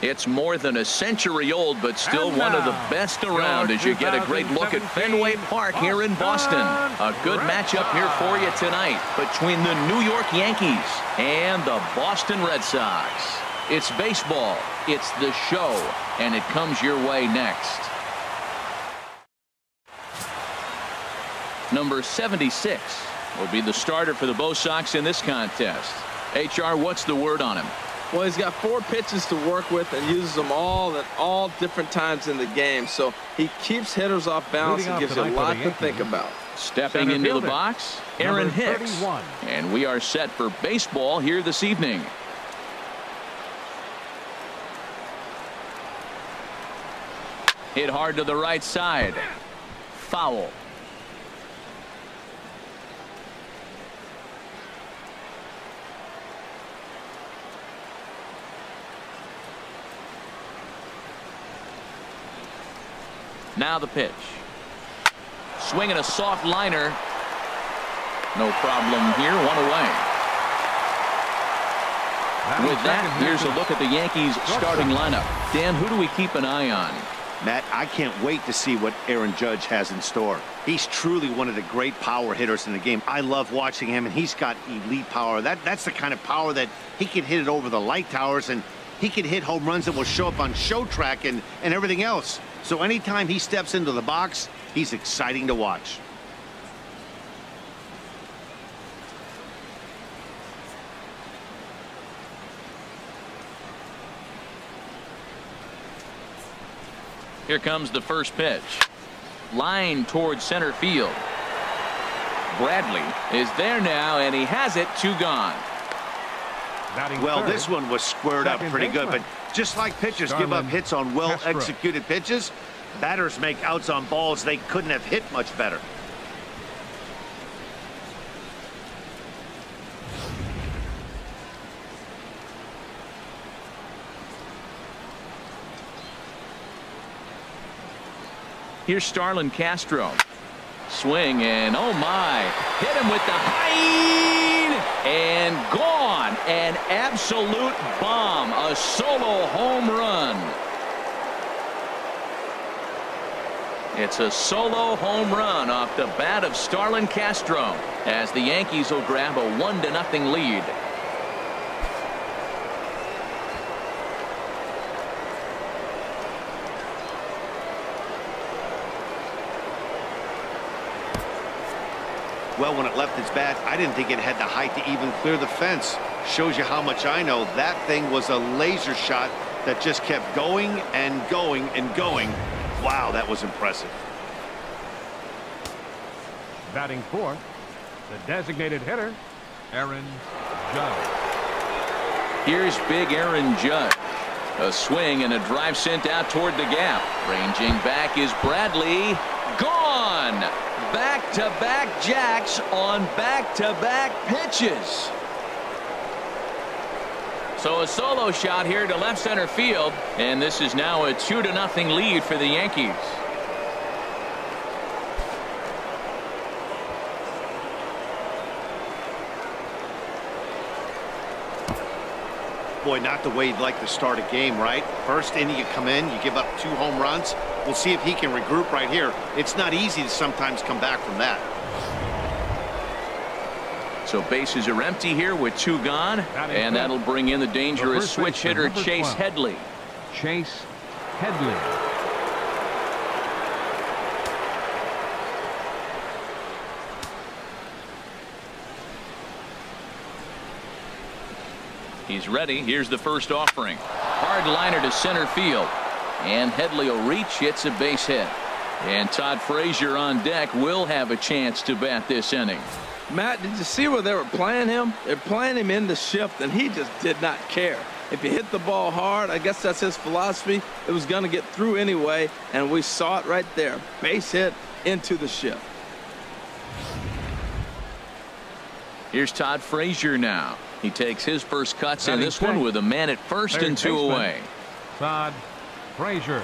It's more than a century old, but still one of the best around as you get a great look at Fenway Park here in Boston. A good matchup here for you tonight between the New York Yankees and the Boston Red Sox. It's baseball, it's the show, and it comes your way next. Number 76 will be the starter for the Bo Sox in this contest. HR, what's the word on him? Well, he's got 4 pitches to work with and uses them all at all different times in the game. So he keeps hitters off balance and gives you a lot to think about. Stepping into the box, Aaron Hicks. And we are set for baseball here this evening. Hit hard to the right side. Foul. Now the pitch. Swinging a soft liner. No problem here. 1 away. With that, here's a look at the Yankees starting lineup. Dan, who do we keep an eye on? Matt, I can't wait to see what Aaron Judge has in store. He's truly one of the great power hitters in the game. I love watching him, and he's got elite power. That's the kind of power that he can hit it over the light towers, and he can hit home runs that will show up on show track and everything else. So anytime he steps into the box, he's exciting to watch. Here comes the first pitch. Line towards center field. Bradley is there now, and he has it. 2 gone. Well, this one was squared up pretty good, but just like pitchers give up hits on well-executed pitches, batters make outs on balls they couldn't have hit much better. Here's Starlin Castro. Swing, and oh my, hit him with the height, and gone. An absolute bomb, a solo home run. It's a solo home run off the bat of Starlin Castro as the Yankees will grab a 1-0 lead. Well, when it left its bat, I didn't think it had the height to even clear the fence. Shows you how much I know. That thing was a laser shot that just kept going and going and going. Wow, that was impressive. Batting fourth, the designated hitter, Aaron Judge. Here's big Aaron Judge. A swing and a drive sent out toward the gap. Ranging back is Bradley. Gone. Back-to-back jacks on back-to-back pitches. So a solo shot here to left center field, and this is now a 2-0 lead for the Yankees. Boy, not the way you'd like to start a game, right? First inning, you come in, you give up 2 home runs. We'll see if he can regroup right here. It's not easy to sometimes come back from that. So bases are empty here with 2 gone, and that'll bring in the dangerous switch hitter Chase Headley. Chase Headley. He's ready. Here's the first offering. Hard liner to center field. And Headley will reach. It's a base hit. And Todd Frazier on deck will have a chance to bat this inning. Matt, did you see where they were playing him? They're playing him in the shift, and he just did not care. If he hit the ball hard, I guess that's his philosophy. It was going to get through anyway, and we saw it right there. Base hit into the shift. Here's Todd Frazier now. He takes his first cuts in this one with a man at first and 2 away. Todd Frazier.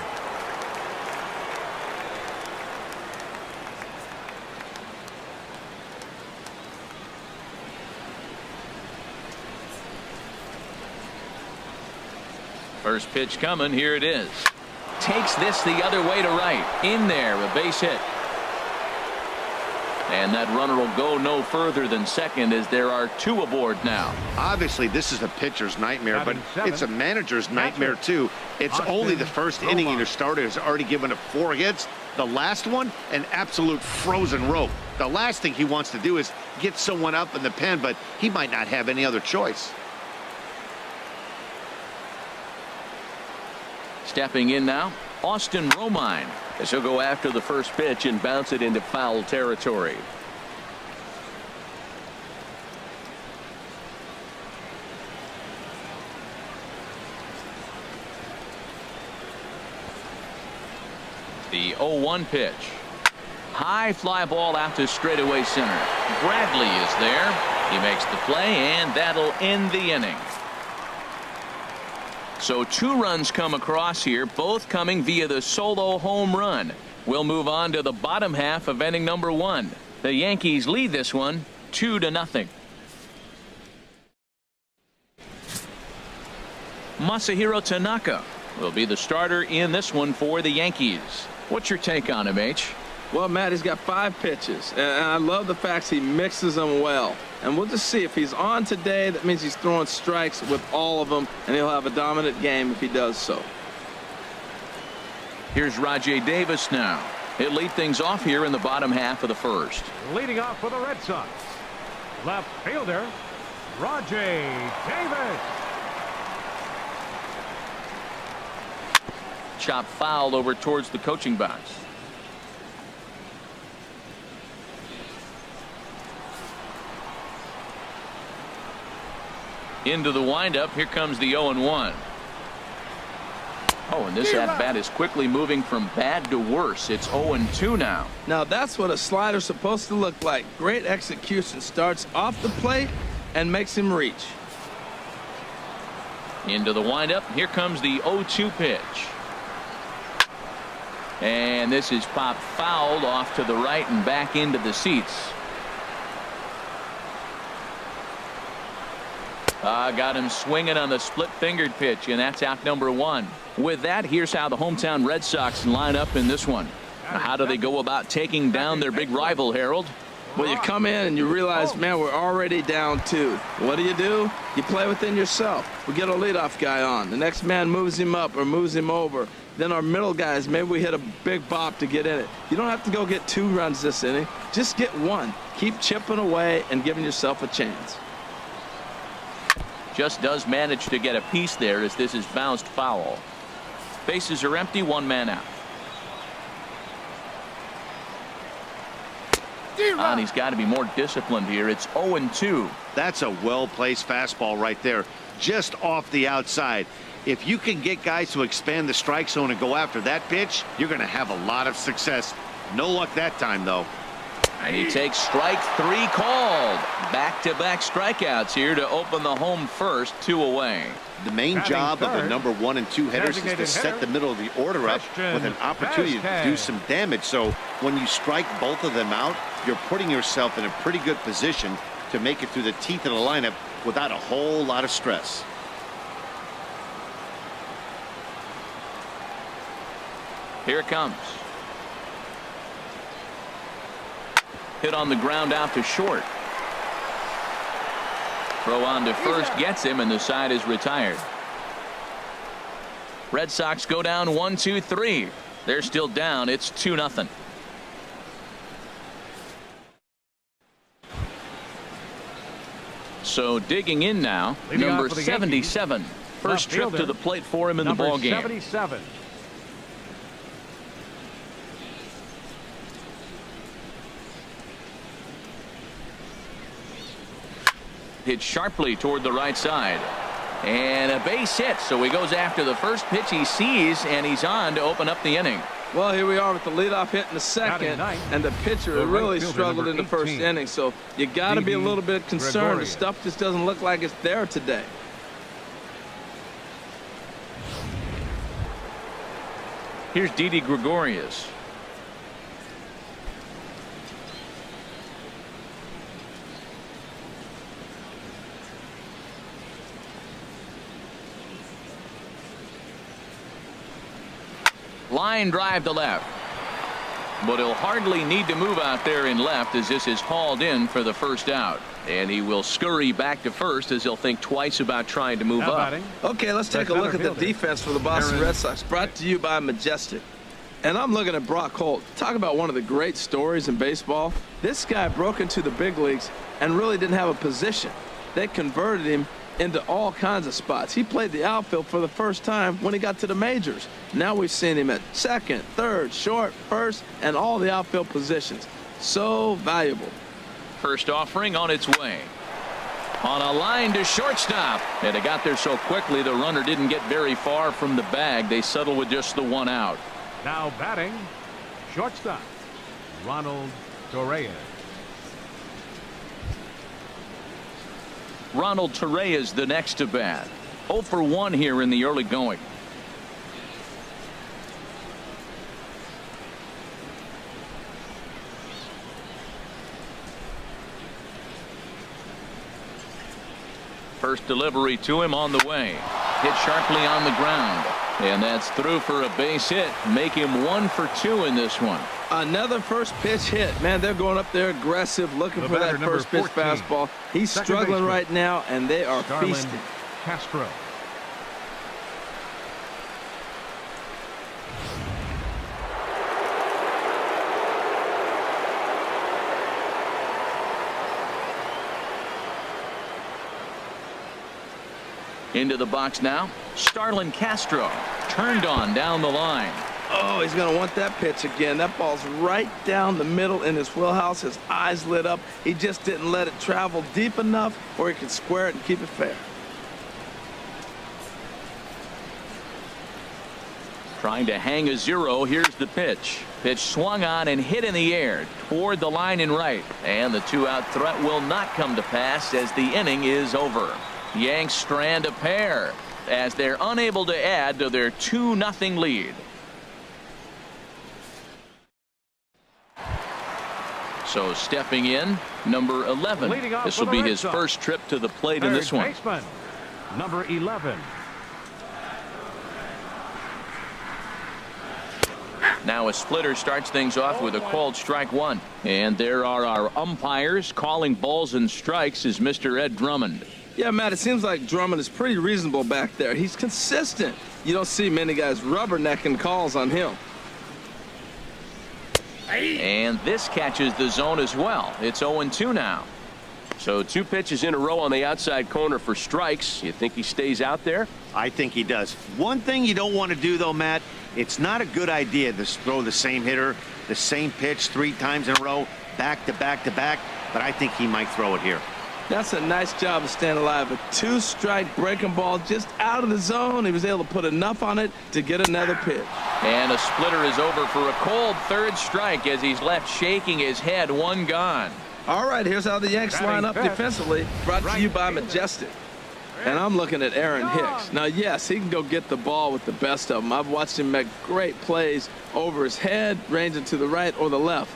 First pitch coming. Here it is. Takes this the other way to right. In there, a base hit. And that runner will go no further than second as there are 2 aboard now. Obviously, this is a pitcher's nightmare, but it's a manager's nightmare, too. It's only the first inning, and your starter has already given up 4 hits. The last one, an absolute frozen rope. The last thing he wants to do is get someone up in the pen, but he might not have any other choice. Stepping in now, Austin Romine, as he'll go after the first pitch and bounce it into foul territory. The 0-1 pitch. High fly ball out to straightaway center. Bradley is there. He makes the play, and that'll end the inning. So 2 runs come across here, both coming via the solo home run. We'll move on to the bottom half of inning number 1. The Yankees lead this one 2-0. Masahiro Tanaka will be the starter in this one for the Yankees. What's your take on him, H? Well, Matt, he's got 5 pitches, and I love the fact he mixes them well. And we'll just see if he's on today. That means he's throwing strikes with all of them, and he'll have a dominant game if he does so. Here's Rajay Davis now. He'll lead things off here in the bottom half of the first. Leading off for the Red Sox, left fielder Rajay Davis. Chop foul over towards the coaching box. Into the windup. Here comes the 0-1. Oh, and this at-bat is quickly moving from bad to worse. It's 0-2 now. Now, that's what a slider's supposed to look like. Great execution. Starts off the plate and makes him reach. Into the windup. Here comes the 0-2 pitch. And this is popped fouled off to the right and back into the seats. Got him swinging on the split-fingered pitch, and that's out number 1. With that, here's how the hometown Red Sox line up in this one. How do they go about taking down their big rival, Harold? Well, you come in and you realize, man, we're already down 2. What do? You play within yourself. We get a leadoff guy on. The next man moves him up or moves him over. Then our middle guys, maybe we hit a big bop to get in it. You don't have to go get 2 runs this inning. Just get 1. Keep chipping away and giving yourself a chance. Just does manage to get a piece there as this is bounced foul. Bases are empty, 1 man out. And he's got to be more disciplined here. It's 0-2. That's a well-placed fastball right there, just off the outside. If you can get guys to expand the strike zone and go after that pitch, you're going to have a lot of success. No luck that time, though. And he takes strike 3 called. Back-to-back strikeouts here to open the home first, 2 away. The main job of the number 1 and 2 hitters is to set the middle of the order up with an opportunity to do some damage. So when you strike both of them out, you're putting yourself in a pretty good position to make it through the teeth of the lineup without a whole lot of stress. Here it comes. Hit on the ground out to short. Throw on to first gets him, and the side is retired. Red Sox go down 1-2-3. They're still down. It's 2-0. So digging in now, number 77. First trip to the plate for him in the ball game. 77. Hit sharply toward the right side. And a base hit. So he goes after the first pitch he sees, and he's on to open up the inning. Well, here we are with the leadoff hit in the second, and the pitcher really struggled in the first inning. So you got to be a little bit concerned. The stuff just doesn't look like it's there today. Here's Didi Gregorius. Line drive to left. But he'll hardly need to move out there in left as this is hauled in for the first out. And he will scurry back to first as he'll think twice about trying to move up. Okay, let's take a look at the defense for the Boston Red Sox, brought to you by Majestic. And I'm looking at Brock Holt. Talk about one of the great stories in baseball. This guy broke into the big leagues and really didn't have a position. They converted him into all kinds of spots. He played the outfield for the first time when he got to the majors. Now we've seen him at second, third, short, first, and all the outfield positions. So valuable. First offering on its way. On a line to shortstop. And it got there so quickly the runner didn't get very far from the bag. They settled with just the one out. Now batting, shortstop, Ronald Torreyes. Ronald Torreyes the next to bat. 0 for 1 here in the early going. First delivery to him on the way. Hit sharply on the ground. And that's through for a base hit. Make him 1 for 2 in this one. Another first pitch hit. Man, they're going up there aggressive, looking for that first pitch fastball. He's struggling right now, and they are feasting. Castro. Into the box now. Starlin Castro turned on down the line. Oh, he's going to want that pitch again. That ball's right down the middle in his wheelhouse. His eyes lit up. He just didn't let it travel deep enough where he could square it and keep it fair. Trying to hang a 0. Here's the pitch. Pitch swung on and hit in the air toward the line and right. And the 2-out threat will not come to pass as the inning is over. Yanks strand a pair as they're unable to add to their 2-0 lead. So stepping in, number 11. This will be his first trip to the plate in this one. Baseman, number 11. Now a splitter starts things off with a called strike 1. And there are our umpires calling balls and strikes is Mr. Ed Drummond. Yeah, Matt, it seems like Drummond is pretty reasonable back there. He's consistent. You don't see many guys rubbernecking calls on him. And this catches the zone as well. It's 0-2 now. So 2 pitches in a row on the outside corner for strikes. You think he stays out there? I think he does. One thing you don't want to do, though, Matt, it's not a good idea to throw the same hitter, the same pitch 3 times in a row, back to back to back, but I think he might throw it here. That's a nice job of staying alive. A 2-strike breaking ball just out of the zone. He was able to put enough on it to get another pitch. And a splitter is over for a cold 3rd strike as he's left shaking his head. 1 gone. All right, here's how the Yanks line up defensively. Brought to you by Majestic. And I'm looking at Aaron Hicks. Now, yes, he can go get the ball with the best of them. I've watched him make great plays over his head, ranging to the right or the left.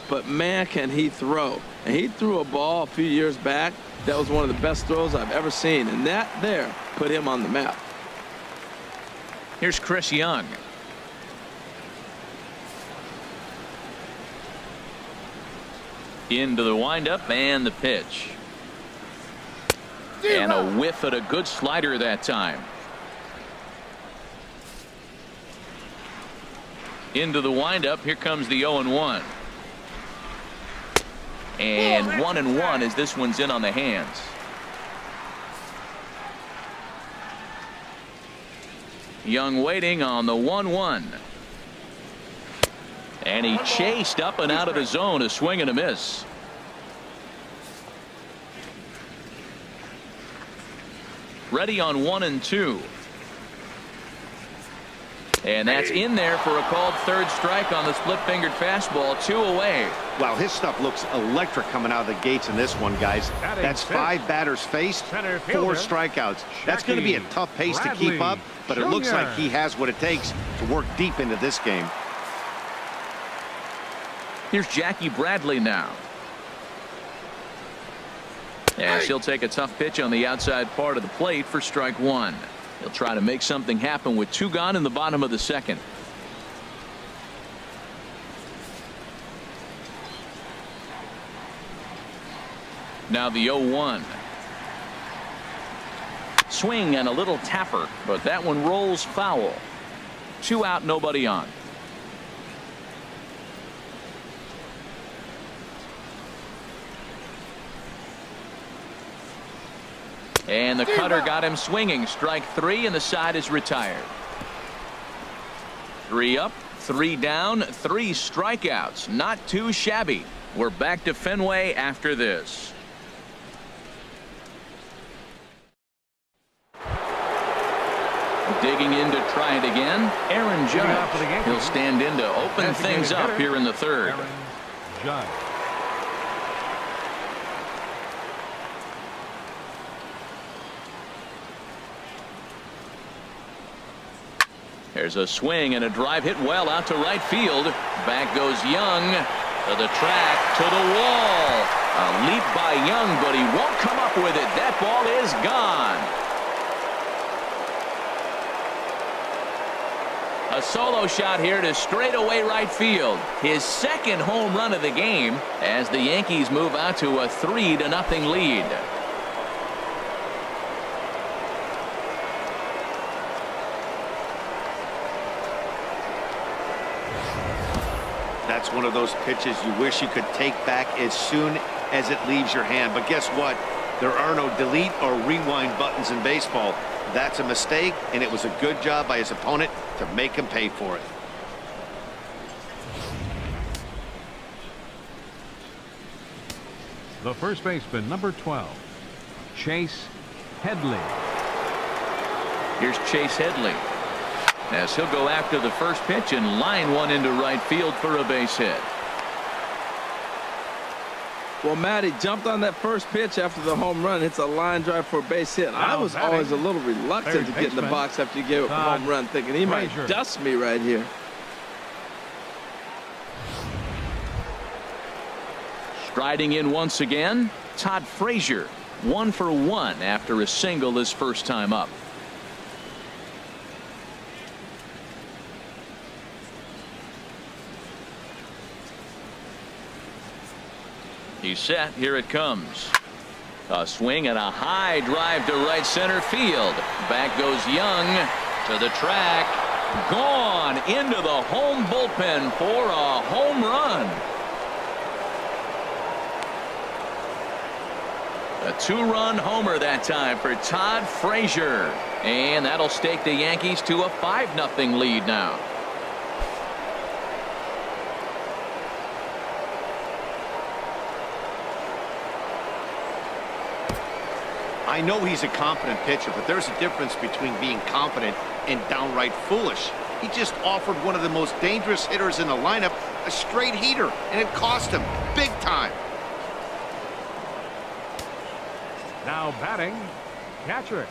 But, man, can he throw. And he threw a ball a few years back that was one of the best throws I've ever seen. And that there put him on the map. Here's Chris Young. Into the windup and the pitch. And a whiff at a good slider that time. Into the windup. Here comes the 0-1. And 1-1 as this one's in on the hands. Young waiting on the 1-1. And he chased up and out of the zone, a swing and a miss. Ready on 1-2. And that's in there for a called 3rd strike on the split-fingered fastball. 2 away. Wow, his stuff looks electric coming out of the gates in this one, guys. That's 5 batters faced, 4 strikeouts. That's going to be a tough pace to keep up, but it looks like he has what it takes to work deep into this game. Here's Jackie Bradley now. And he'll take a tough pitch on the outside part of the plate for strike 1. He'll try to make something happen with 2 gone in the bottom of the 2nd. Now the 0-1. Swing and a little tapper, but that one rolls foul. 2 out, nobody on. And the cutter got him swinging. Strike 3, and the side is retired. 3 up, 3 down, 3 strikeouts. Not too shabby. We're back to Fenway after this. Digging in to try it again, Aaron Judge. He'll stand in to open things up here in the 3rd. Aaron Judge. There's a swing and a drive hit well out to right field. Back goes Young to the track, to the wall. A leap by Young, but he won't come up with it. That ball is gone. A solo shot here to straightaway right field. His 2nd home run of the game as the Yankees move out to a 3-0 lead. That's one of those pitches you wish you could take back as soon as it leaves your hand. But guess what? There are no delete or rewind buttons in baseball. That's a mistake, and it was a good job by his opponent to make him pay for it. The first baseman, number 12, Chase Headley. Here's Chase Headley, as he'll go after the first pitch and line one into right field for a base hit. Well, Matty jumped on that first pitch after the home run. Hits a line drive for a base hit. I was always a little reluctant to get in the box after you gave up a home run, thinking he might dust me right here. Striding in once again, Todd Frazier, 1 for 1 after a single his first time up. He's set. Here it comes. A swing and a high drive to right center field. Back goes Young to the track. Gone into the home bullpen for a home run. A 2-run homer that time for Todd Frazier. And that'll stake the Yankees to a 5-0 lead now. I know he's a confident pitcher, but there's a difference between being confident and downright foolish. He just offered one of the most dangerous hitters in the lineup a straight heater, and it cost him big time. Now batting, catcher,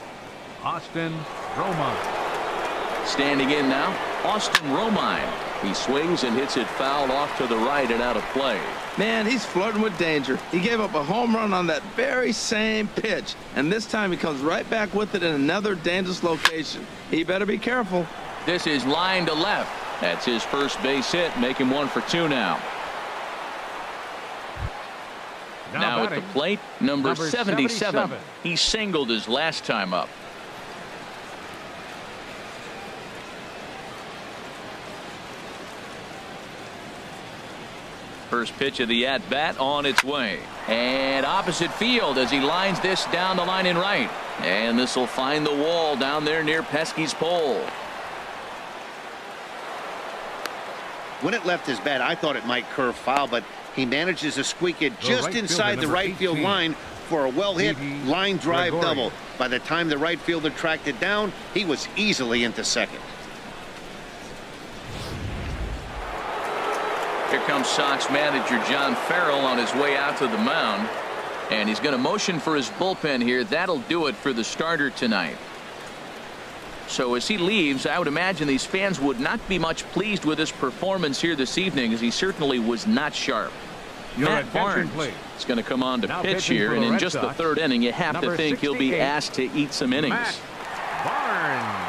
Austin Romine. Standing in now, Austin Romine. He swings and hits it foul off to the right and out of play. Man, he's flirting with danger. He gave up a home run on that very same pitch, and this time he comes right back with it in another dangerous location. He better be careful. This is line to left. That's his first base hit, make him 1 for 2 now. Now at the plate, number 77. He singled his last time up. First pitch of the at-bat on its way. And opposite field as he lines this down the line in right. And this will find the wall down there near Pesky's pole. When it left his bat, I thought it might curve foul, but he manages to squeak it just inside the right field line for a well-hit line drive double. By the time the right fielder tracked it down, he was easily into second. Here comes Sox manager John Farrell on his way out to the mound. And he's going to motion for his bullpen here. That'll do it for the starter tonight. So as he leaves, I would imagine these fans would not be much pleased with his performance here this evening, as he certainly was not sharp. Matt Barnes is going to come on to pitch here, and in just the 3rd inning, you have to think he'll be asked to eat some innings. Matt Barnes.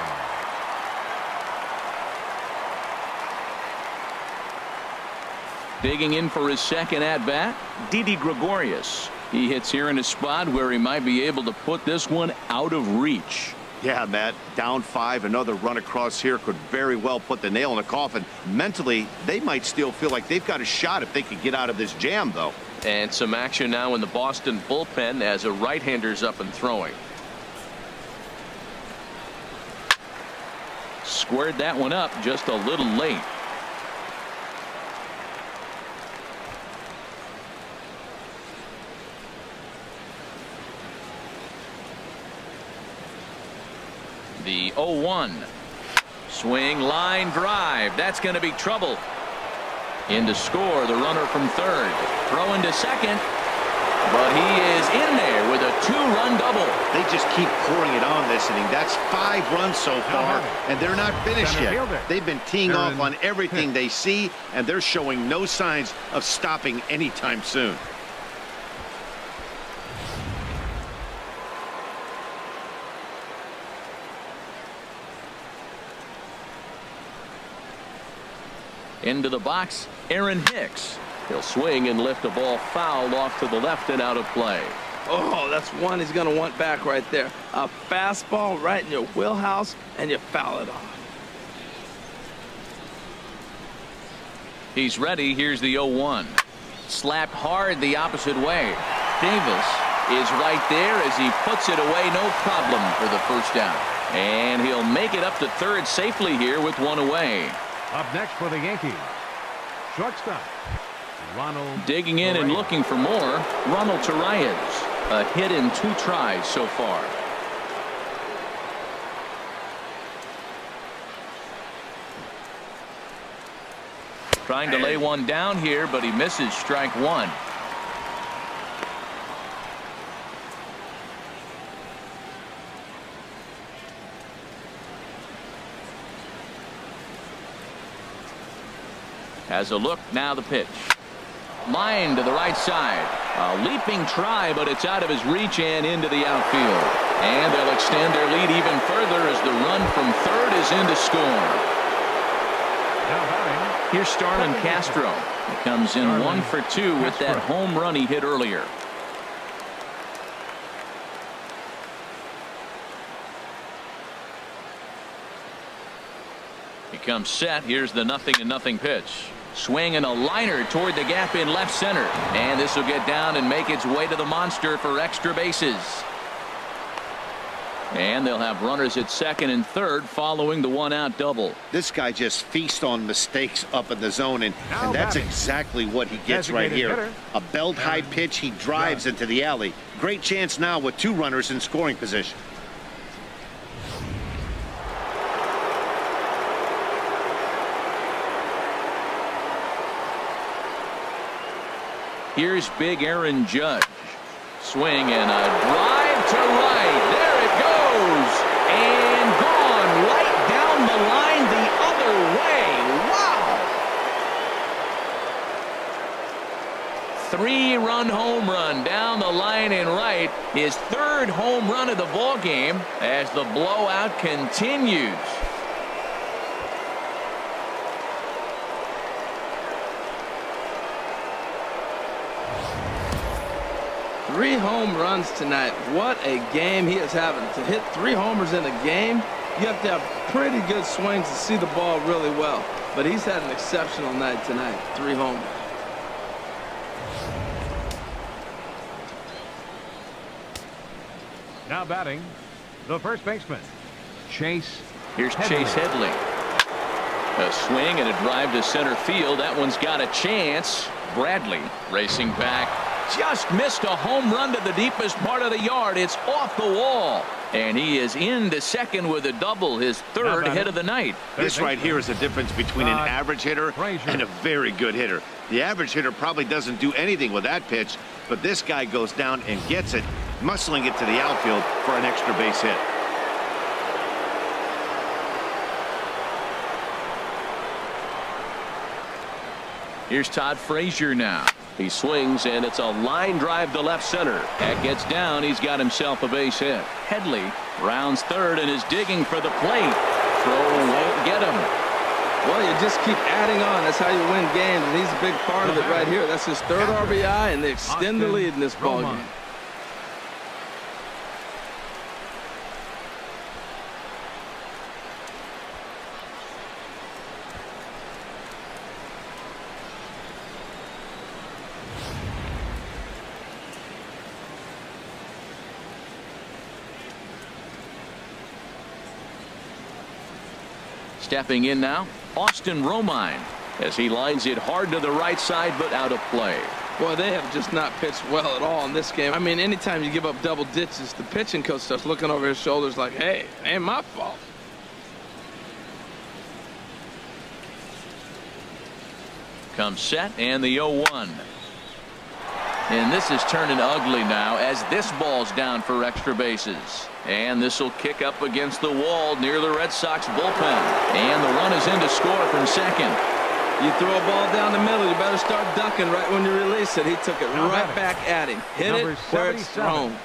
Digging in for his second at-bat, Didi Gregorius. He hits here in a spot where he might be able to put this one out of reach. Yeah, Matt, down 5, another run across here could very well put the nail in the coffin. Mentally, they might still feel like they've got a shot if they could get out of this jam, though. And some action now in the Boston bullpen as a right-hander's up and throwing. Squared that one up just a little late. The 0-1. Swing, line drive. That's going to be trouble. In to score, the runner from third. Throw into second. But he is in there with a 2-run double. They just keep pouring it on this inning. That's 5 runs so far, and they're not finished yet. They've been teeing off on everything they see, and they're showing no signs of stopping anytime soon. Into the box, Aaron Hicks. He'll swing and lift a ball foul off to the left and out of play. Oh, that's one he's going to want back right there. A fastball right in your wheelhouse, and you foul it off. He's ready. Here's the 0-1. Slapped hard the opposite way. Davis is right there as he puts it away. No problem for the first down. And he'll make it up to third safely here with one away. Up next for the Yankees, shortstop Ronald. Digging in and looking for more, Ronald Torreyes. A hit in 2 tries so far. Trying to lay one down here, but he misses strike 1. Has a look, now the pitch. Line to the right side. A leaping try, but it's out of his reach and into the outfield. And they'll extend their lead even further as the run from third is in to score. Here's Starlin Castro. He comes in 1 for 2 with that home run he hit earlier. He comes set. Here's the 0-0 pitch. Swing and a liner toward the gap in left center. And this will get down and make its way to the monster for extra bases. And they'll have runners at second and third following the 1-out double. This guy just feasts on mistakes up in the zone, and that's exactly what he gets right here. A belt-high pitch, he drives into the alley. Great chance now with 2 runners in scoring position. Here's big Aaron Judge. Swing and a drive to right. There it goes. And gone right down the line the other way. Wow. 3-run home run down the line and right. His 3rd home run of the ball game as the blowout continues. 3 home runs tonight. What a game he is having. To hit 3 homers in a game, you have to have pretty good swings to see the ball really well. But he's had an exceptional night tonight. 3 homers. Now batting, the first baseman, Chase. Here's Chase Headley. A swing and a drive to center field. That one's got a chance. Bradley racing back. Just missed a home run to the deepest part of the yard. It's off the wall. And he is into second with a double, his 3rd hit of the night. This right here is the difference between an average hitter and a very good hitter. The average hitter probably doesn't do anything with that pitch, but this guy goes down and gets it, muscling it to the outfield for an extra base hit. Here's Todd Frazier now. He swings, and it's a line drive to left center. That gets down. He's got himself a base hit. Headley rounds third and is digging for the plate. Throw won't get him. Well, you just keep adding on. That's how you win games, and he's a big part of it right here. That's his third RBI, and they extend the lead in this ball game. Stepping in now, Austin Romine, as he lines it hard to the right side, but out of play. Boy, they have just not pitched well at all in this game. I mean, anytime you give up double digits, the pitching coach starts looking over his shoulders like, hey, it ain't my fault. Comes set, and the 0-1. And this is turning ugly now as this ball's down for extra bases. And this will kick up against the wall near the Red Sox bullpen. And the run is in to score from second. You throw a ball down the middle, you better start ducking right when you release it. He took it right back at him. Hit it where it's thrown.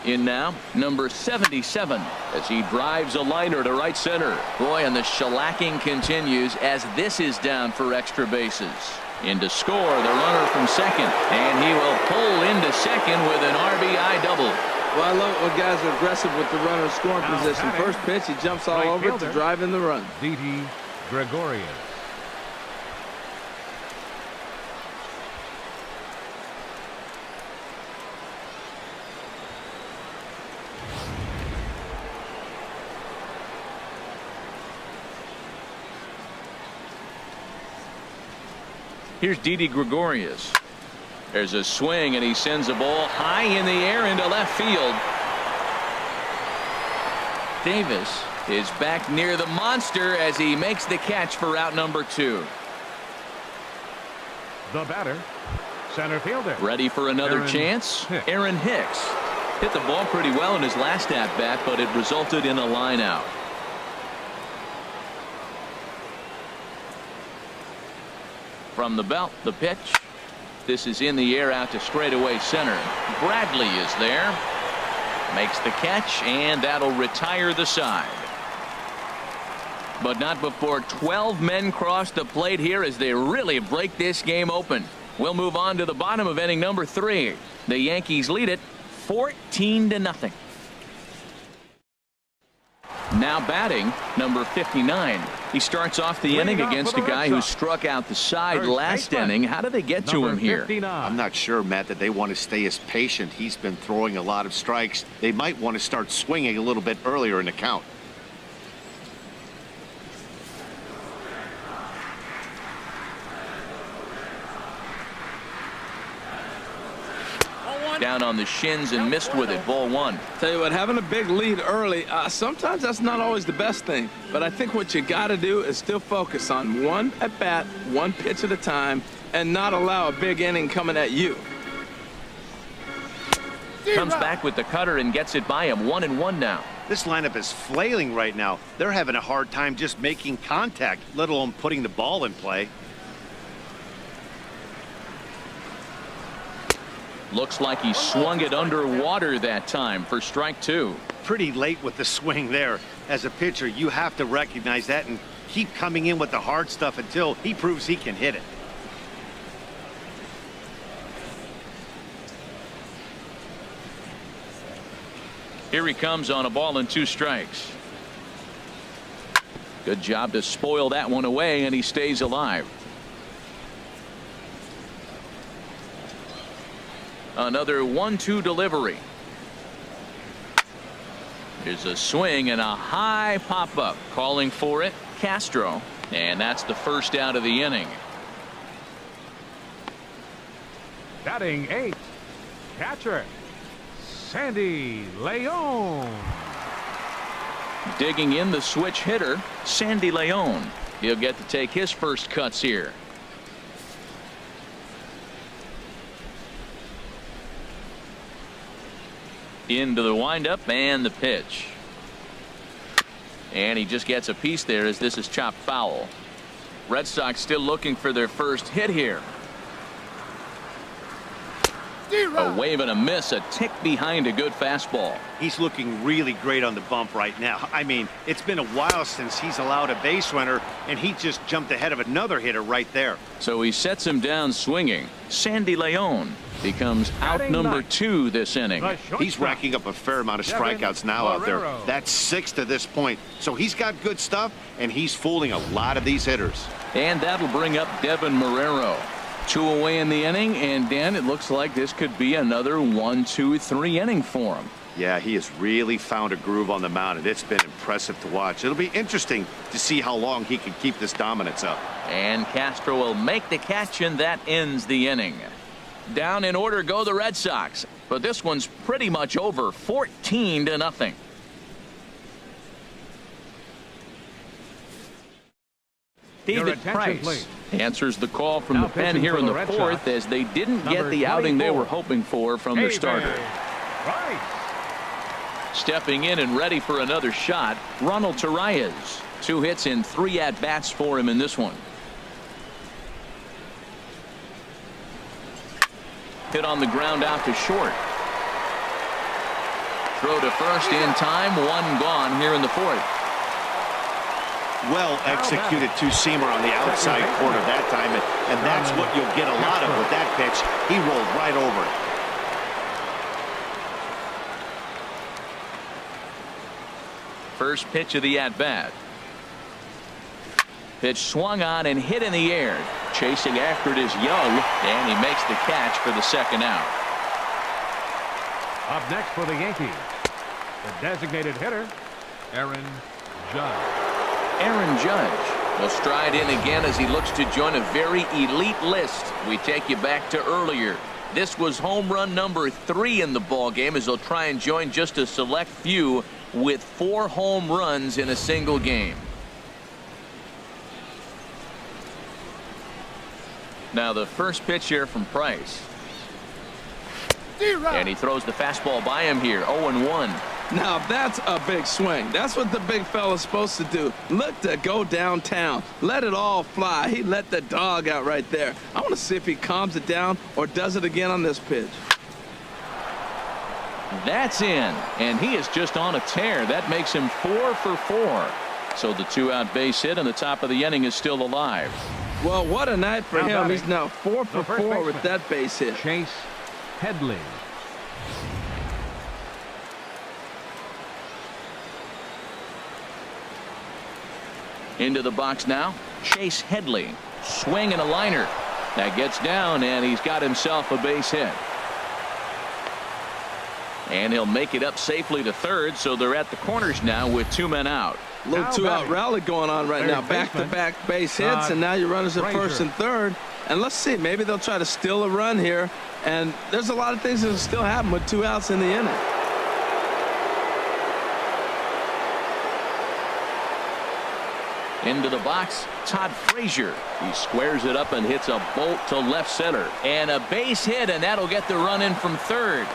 In now, number 77, as he drives a liner to right center. Boy, and the shellacking continues as this is down for extra bases. In to score, the runner from second, and he will pull into second with an RBI double. Well, I love it when guys are aggressive with the runner in scoring position. First pitch, he jumps all over it to drive in the run. Didi Gregorius. Here's Didi Gregorius. There's a swing, and he sends a ball high in the air into left field. Davis is back near the monster as he makes the catch for out number 2. The batter, center fielder. Ready for another Aaron chance? Hicks. Aaron Hicks hit the ball pretty well in his last at-bat, but it resulted in a line out. From the belt, the pitch. This is in the air out to straightaway center. Bradley is there. Makes the catch, and that'll retire the side. But not before 12 men cross the plate here as they really break this game open. We'll move on to the bottom of inning number 3. The Yankees lead it 14-0. Now batting, number 59. He starts off the inning against a guy who struck out the side last inning. How do they get to him here? I'm not sure, Matt, that they want to stay as patient. He's been throwing a lot of strikes. They might want to start swinging a little bit earlier in the count. Down on the shins and missed with it. Ball 1. Tell you what, having a big lead early, sometimes that's not always the best thing. But I think what you got to do is still focus on one at bat, one pitch at a time, and not allow a big inning coming at you. Comes back with the cutter and gets it by him. 1-1 now. This lineup is flailing right now. They're having a hard time just making contact, let alone putting the ball in play. Looks like he swung it underwater that time for strike 2. Pretty late with the swing there. As a pitcher, you have to recognize that and keep coming in with the hard stuff until he proves he can hit it. Here he comes on a ball and 2 strikes. Good job to spoil that one away, and he stays alive. Another 1-2 delivery. There's a swing and a high pop-up. Calling for it, Castro. And that's the first out of the inning. Batting 8, catcher, Sandy Leon. Digging in the switch hitter, Sandy Leon. He'll get to take his first cuts here. Into the windup and the pitch. And he just gets a piece there as this is chopped foul. Red Sox still looking for their first hit here. A wave and a miss, a tick behind a good fastball. He's looking really great on the bump right now. I mean, it's been a while since he's allowed a base runner, and he just jumped ahead of another hitter right there. So he sets him down swinging. Sandy Leon becomes out number 2 this inning. He's racking up a fair amount of strikeouts now out there. That's 6 to this point. So he's got good stuff, and he's fooling a lot of these hitters. And that'll bring up Devin Marrero. 2 away in the inning, and Dan, it looks like this could be another 1, 2, 3 inning for him. Yeah, he has really found a groove on the mound, and it's been impressive to watch. It'll be interesting to see how long he can keep this dominance up. And Castro will make the catch, and that ends the inning. Down in order go the Red Sox, but this one's pretty much over, 14-0. David Price answers the call from the pen here in the 4th as they didn't get the outing they were hoping for from the starter. Stepping in and ready for another shot, Ronald Torreyes. 2 hits and 3 at-bats for him in this one. Hit on the ground out to short. Throw to first in time, 1 gone here in the 4th. Well executed 2-seamer on the outside corner that time, and that's what you'll get a lot of with that pitch. He rolled right over it. First pitch of the at-bat. Pitch swung on and hit in the air. Chasing after it is Young, and he makes the catch for the 2nd out. Up next for the Yankees, the designated hitter, Aaron Judge. Aaron Judge will stride in again as he looks to join a very elite list. We take you back to earlier. This was home run number 3 in the ball game as they'll try and join just a select few with 4 home runs in a single game. Now the first pitch here from Price. And he throws the fastball by him here, 0-1. Now that's a big swing. That's what the big fella's supposed to do. Look to go downtown. Let it all fly. He let the dog out right there. I want to see if he calms it down or does it again on this pitch. That's in, and he is just on a tear. That makes him 4 for 4. So the 2-out base hit and the top of the inning is still alive. Well, what a night for him. He's now 4 for 4 with that base hit. Chase Headley. Into the box now, Chase Headley. Swing and a liner. That gets down, and he's got himself a base hit. And he'll make it up safely to third, so they're at the corners now with 2 men out. A little 2-out rally going on right now. Back-to-back base hits, and now your runners at first and third. And let's see, maybe they'll try to steal a run here. And there's a lot of things that will still happen with 2 outs in the inning. Into the box, Todd Frazier. He squares it up and hits a bolt to left center. And a base hit, and that'll get the run in from third.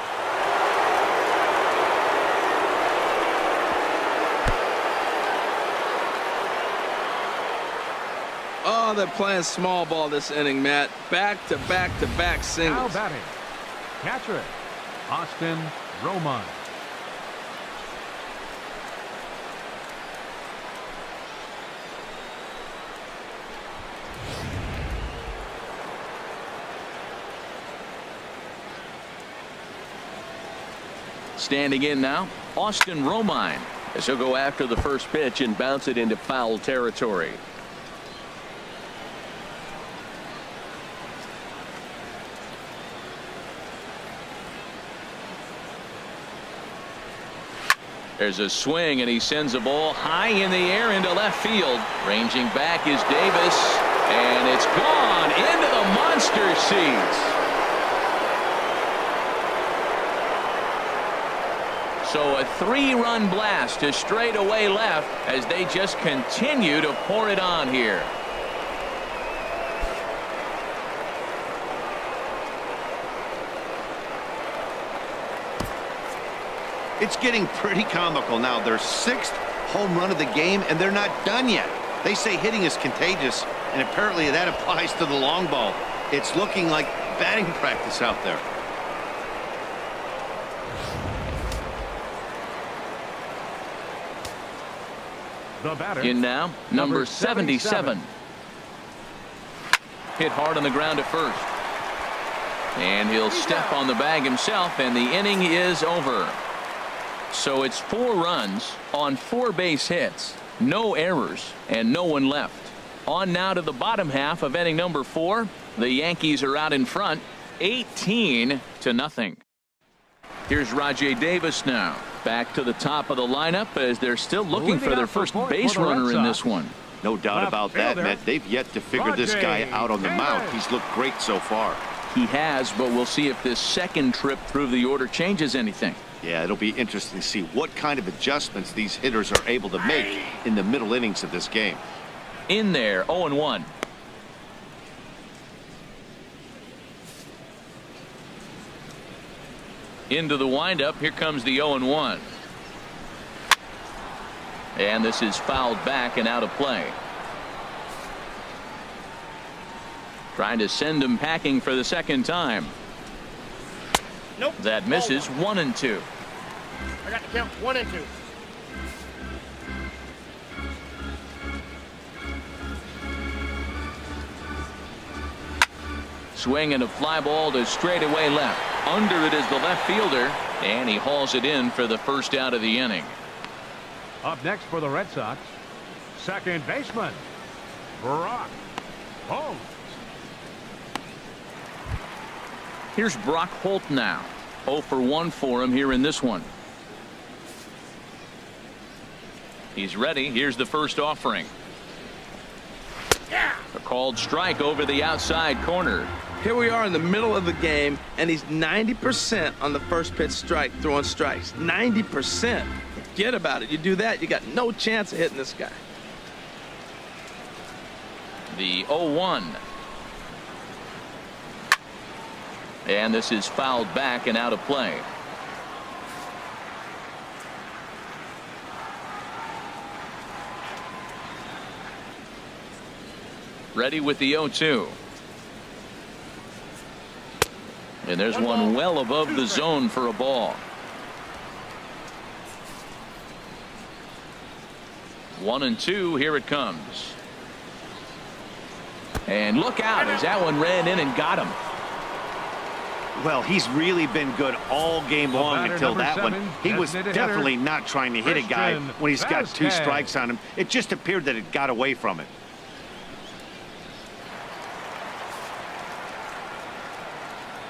Oh, they're playing small ball this inning, Matt. Back-to-back-to-back singles. Now batting, catcher, Austin Romine. Standing in now, Austin Romine, as he'll go after the first pitch and bounce it into foul territory. There's a swing, and he sends a ball high in the air into left field. Ranging back is Davis, and it's gone into the monster seats. So a 3-run blast to straightaway left as they just continue to pour it on here. It's getting pretty comical now. Their 6th home run of the game, and they're not done yet. They say hitting is contagious. and apparently that applies to the long ball. It's looking like batting practice out there. The batter. In now, number 77. Hit hard on the ground at first. And he'll step on the bag himself, and the inning is over. So it's 4 runs on 4 base hits, no errors, and no one left. On now to the bottom half of inning number 4. The Yankees are out in front, 18-0. Here's Rajay Davis now. Back to the top of the lineup as they're still looking for their first base runner in this one. No doubt about that, Matt. They've yet to figure this guy out on the mound. He's looked great so far. He has, but we'll see if this second trip through the order changes anything. Yeah, it'll be interesting to see what kind of adjustments these hitters are able to make in the middle innings of this game. In there, 0-1. Into the windup. Here comes the 0-1. And this is fouled back and out of play. Trying to send him packing for the second time. Nope. That misses. 1-2. I got to count 1 and 2. Swing and a fly ball to straightaway left. Under it is the left fielder, and he hauls it in for the first out of the inning. Up next for the Red Sox, second baseman, Brock Holt. Here's Brock Holt now. 0 for 1 for him here in this one. He's ready. Here's the first offering. A called strike over the outside corner. Here we are in the middle of the game, and he's 90% on the first pitch strike, throwing strikes. 90%. Forget about it. You do that, you got no chance of hitting this guy. The 0-1. And this is fouled back and out of play. Ready with the 0-2. And there's one well above the zone for a ball. 1-2. Here it comes. And look out as that one ran in and got him. Well, he's really been good all game long until that one. He was definitely not trying to hit a guy when he's got 2 strikes on him. It just appeared that it got away from it.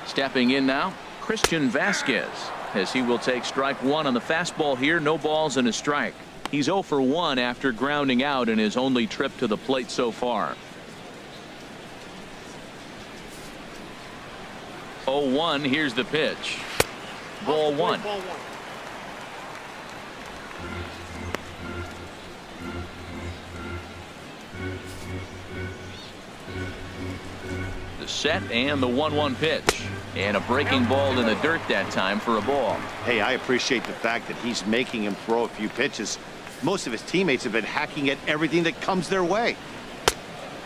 Stepping in now, Christian Vasquez, as he will take strike 1 on the fastball here. No balls and a strike. He's 0 for 1 after grounding out in his only trip to the plate so far. 0-1. Here's the pitch. Ball 1. The set and the 1-1 pitch. And a breaking ball in the dirt that time for a ball. Hey, I appreciate the fact that he's making him throw a few pitches. Most of his teammates have been hacking at everything that comes their way.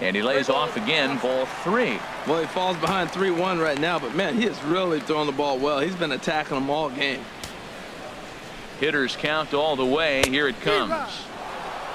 And he lays off again. Ball 3. Well, he falls behind 3-1 right now, but man, he is really throwing the ball well. He's been attacking them all game. Hitters count all the way. Here it comes.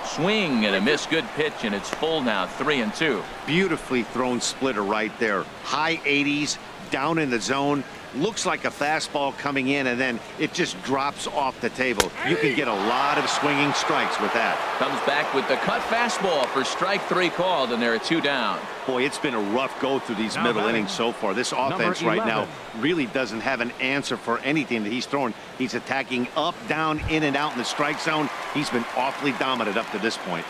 Swing and a miss. Good pitch, and it's full now. 3-2. Beautifully thrown splitter right there. High 80s, down in the zone. Looks like a fastball coming in, and then it just drops off the table. You can get a lot of swinging strikes with that. Comes back with the cut fastball for strike 3 called, and there are 2 down. Boy, it's been a rough go through these middle innings so far. This offense right now really doesn't have an answer for anything that he's throwing. He's attacking up, down, in and out in the strike zone. He's been awfully dominant up to this point.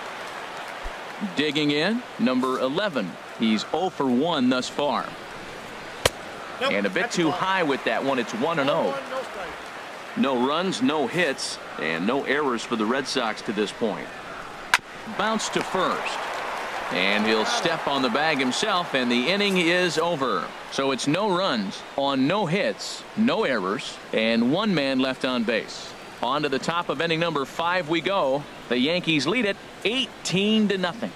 Digging in, number 11. He's 0 for 1 thus far. Nope, and a bit too high with that one. It's 1-0. No runs, no hits, and no errors for the Red Sox to this point. Bounce to first. And he'll step on the bag himself, and the inning is over. So it's no runs on no hits, no errors, and 1 man left on base. On to the top of inning number 5 we go. The Yankees lead it 18-0.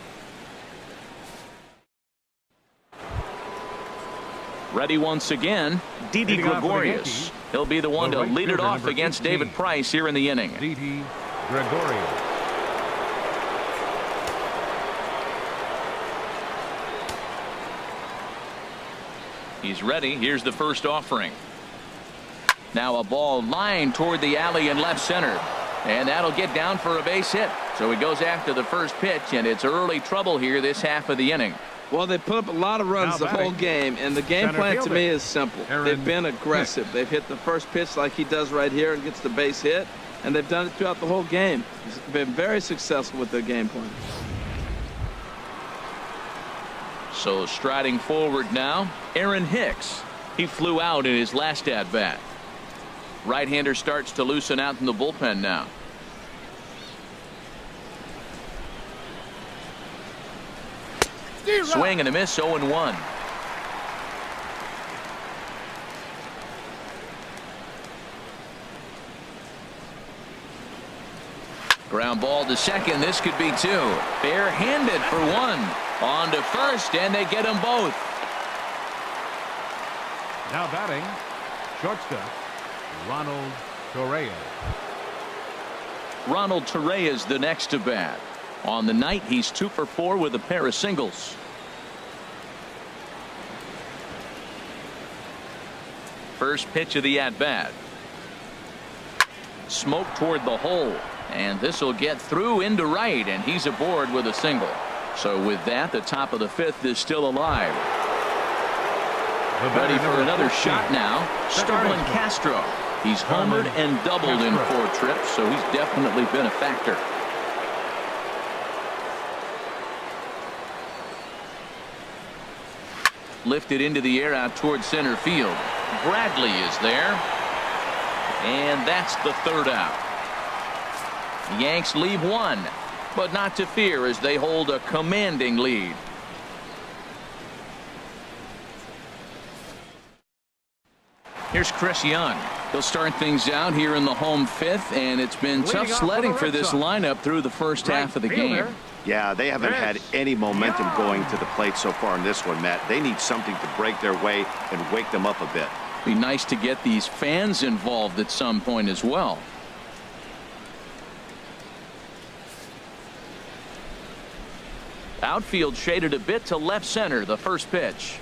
Ready once again, Didi Leading off for the Gregorius. Yankees, He'll be the one the to right lead it fielder, off number against 18. David Price here in the inning. Didi Gregorius. He's ready. Here's the first offering. Now a ball lined toward the alley in left center. And that'll get down for a base hit. So he goes after the first pitch, and it's early trouble here this half of the inning. Well, they put up a lot of runs the whole game, and the game plan to me is simple. They've been aggressive. They've hit the first pitch like he does right here and gets the base hit, and they've done it throughout the whole game. He's been very successful with their game plan. So striding forward now, Aaron Hicks. He flew out in his last at-bat. Right-hander starts to loosen out in the bullpen now. Swing and a miss, 0-1. Ground ball to second. This could be two. Bare-handed for one. On to first, and they get them both. Now batting, shortstop, Ronald Torreyes. Ronald Torreyes the next to bat. On the night, he's 2 for 4 with a pair of singles. First pitch of the at-bat. Smoke toward the hole. And this will get through into right, and he's aboard with a single. So with that, the top of the 5th is still alive. Ready for another shot now. Starlin Castro. He's homered and doubled in 4 trips, so he's definitely been a factor. Lifted into the air out towards center field. Bradley is there. And that's the 3rd out. The Yanks leave 1, but not to fear as they hold a commanding lead. Here's Chris Young. He'll start things out here in the home 5th, and it's been tough sledding for this lineup through the first half of the game. Yeah, they haven't had any momentum going to the plate so far in this one, Matt. They need something to break their way and wake them up a bit. Be nice to get these fans involved at some point as well. Outfield shaded a bit to left center. The first pitch.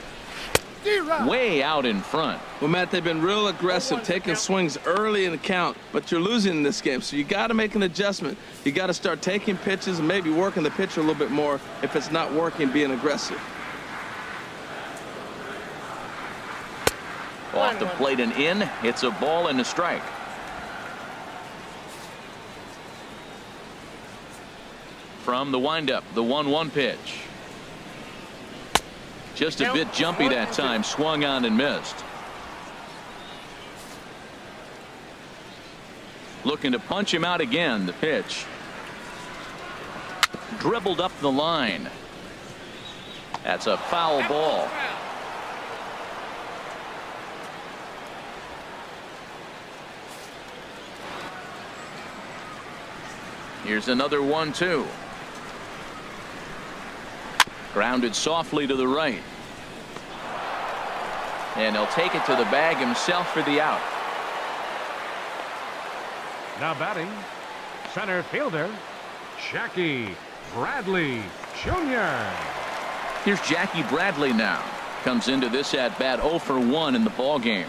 Way out in front. Well, Matt, they've been real aggressive, taking swings early in the count, but you're losing in this game, so you got to make an adjustment. You got to start taking pitches and maybe working the pitcher a little bit more if it's not working, being aggressive. Off the plate and in. It's a ball and a strike. From the windup, the 1-1 pitch. Just a bit jumpy that time. Swung on and missed. Looking to punch him out again. The pitch. Dribbled up the line. That's a foul ball. Here's another 1-2. Grounded softly to the right. And he'll take it to the bag himself for the out. Now batting, center fielder, Jackie Bradley Jr. Here's Jackie Bradley now. Comes into this at bat 0 for 1 in the ball game.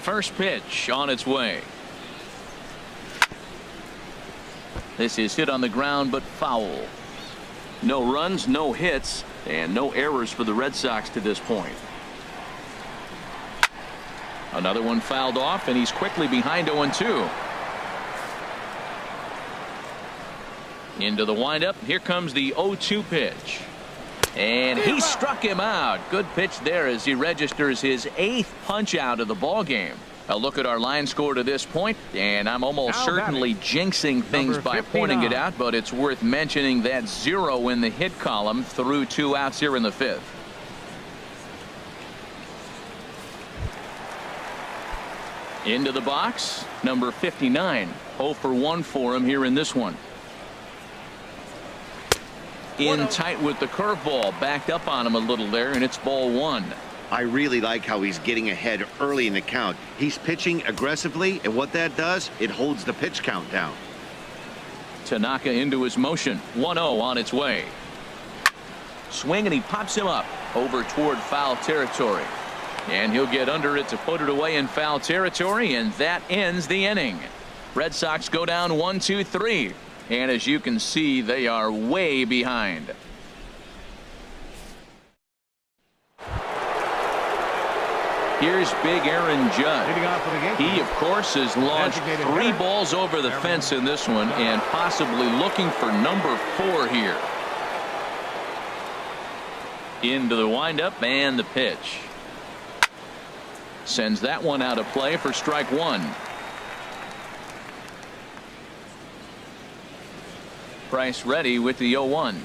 First pitch on its way. This is hit on the ground, but foul. No runs, no hits, and no errors for the Red Sox to this point. Another one fouled off, and he's quickly behind 0-2. Into the windup. Here comes the 0-2 pitch. And he struck him out. Good pitch there as he registers his 8th punch out of the ball game. A look at our line score to this point, and I'm almost certainly jinxing things by pointing it out, but it's worth mentioning that 0 in the hit column through 2 outs here in the 5th. Into the box, number 59. 0 for 1 for him here in this one. In tight with the curveball, backed up on him a little there, and it's ball one. I really like how he's getting ahead early in the count. He's pitching aggressively, and what that does, it holds the pitch count down. Tanaka into his motion. 1-0 on its way. Swing, and he pops him up over toward foul territory. And he'll get under it to put it away in foul territory, and that ends the inning. Red Sox go down 1-2-3. And as you can see, they are way behind. Here's big Aaron Judge. He, of course, has launched 3 balls over the fence in this one and possibly looking for number 4 here. Into the windup and the pitch. Sends that one out of play for strike 1. Price ready with the 0-1.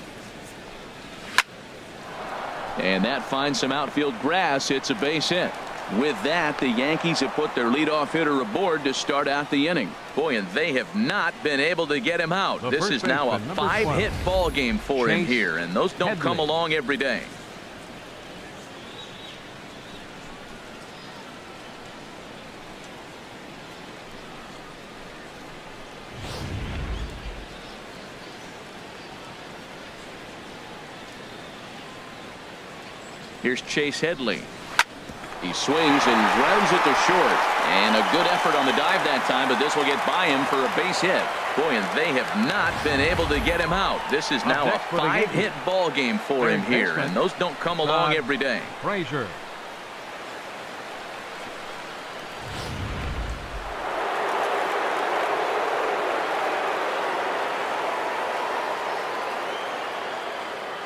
And that finds some outfield grass. It's a base hit. With that, the Yankees have put their leadoff hitter aboard to start out the inning. Boy, and they have not been able to get him out. This is now a 5-hit ball game for him here, and those don't come along every day. Here's Chase Headley. He swings and grounds it to short. And a good effort on the dive that time, but this will get by him for a base hit. Boy, and they have not been able to get him out. This is now a 5-hit ball game for him here, and those don't come along every day. Frazier.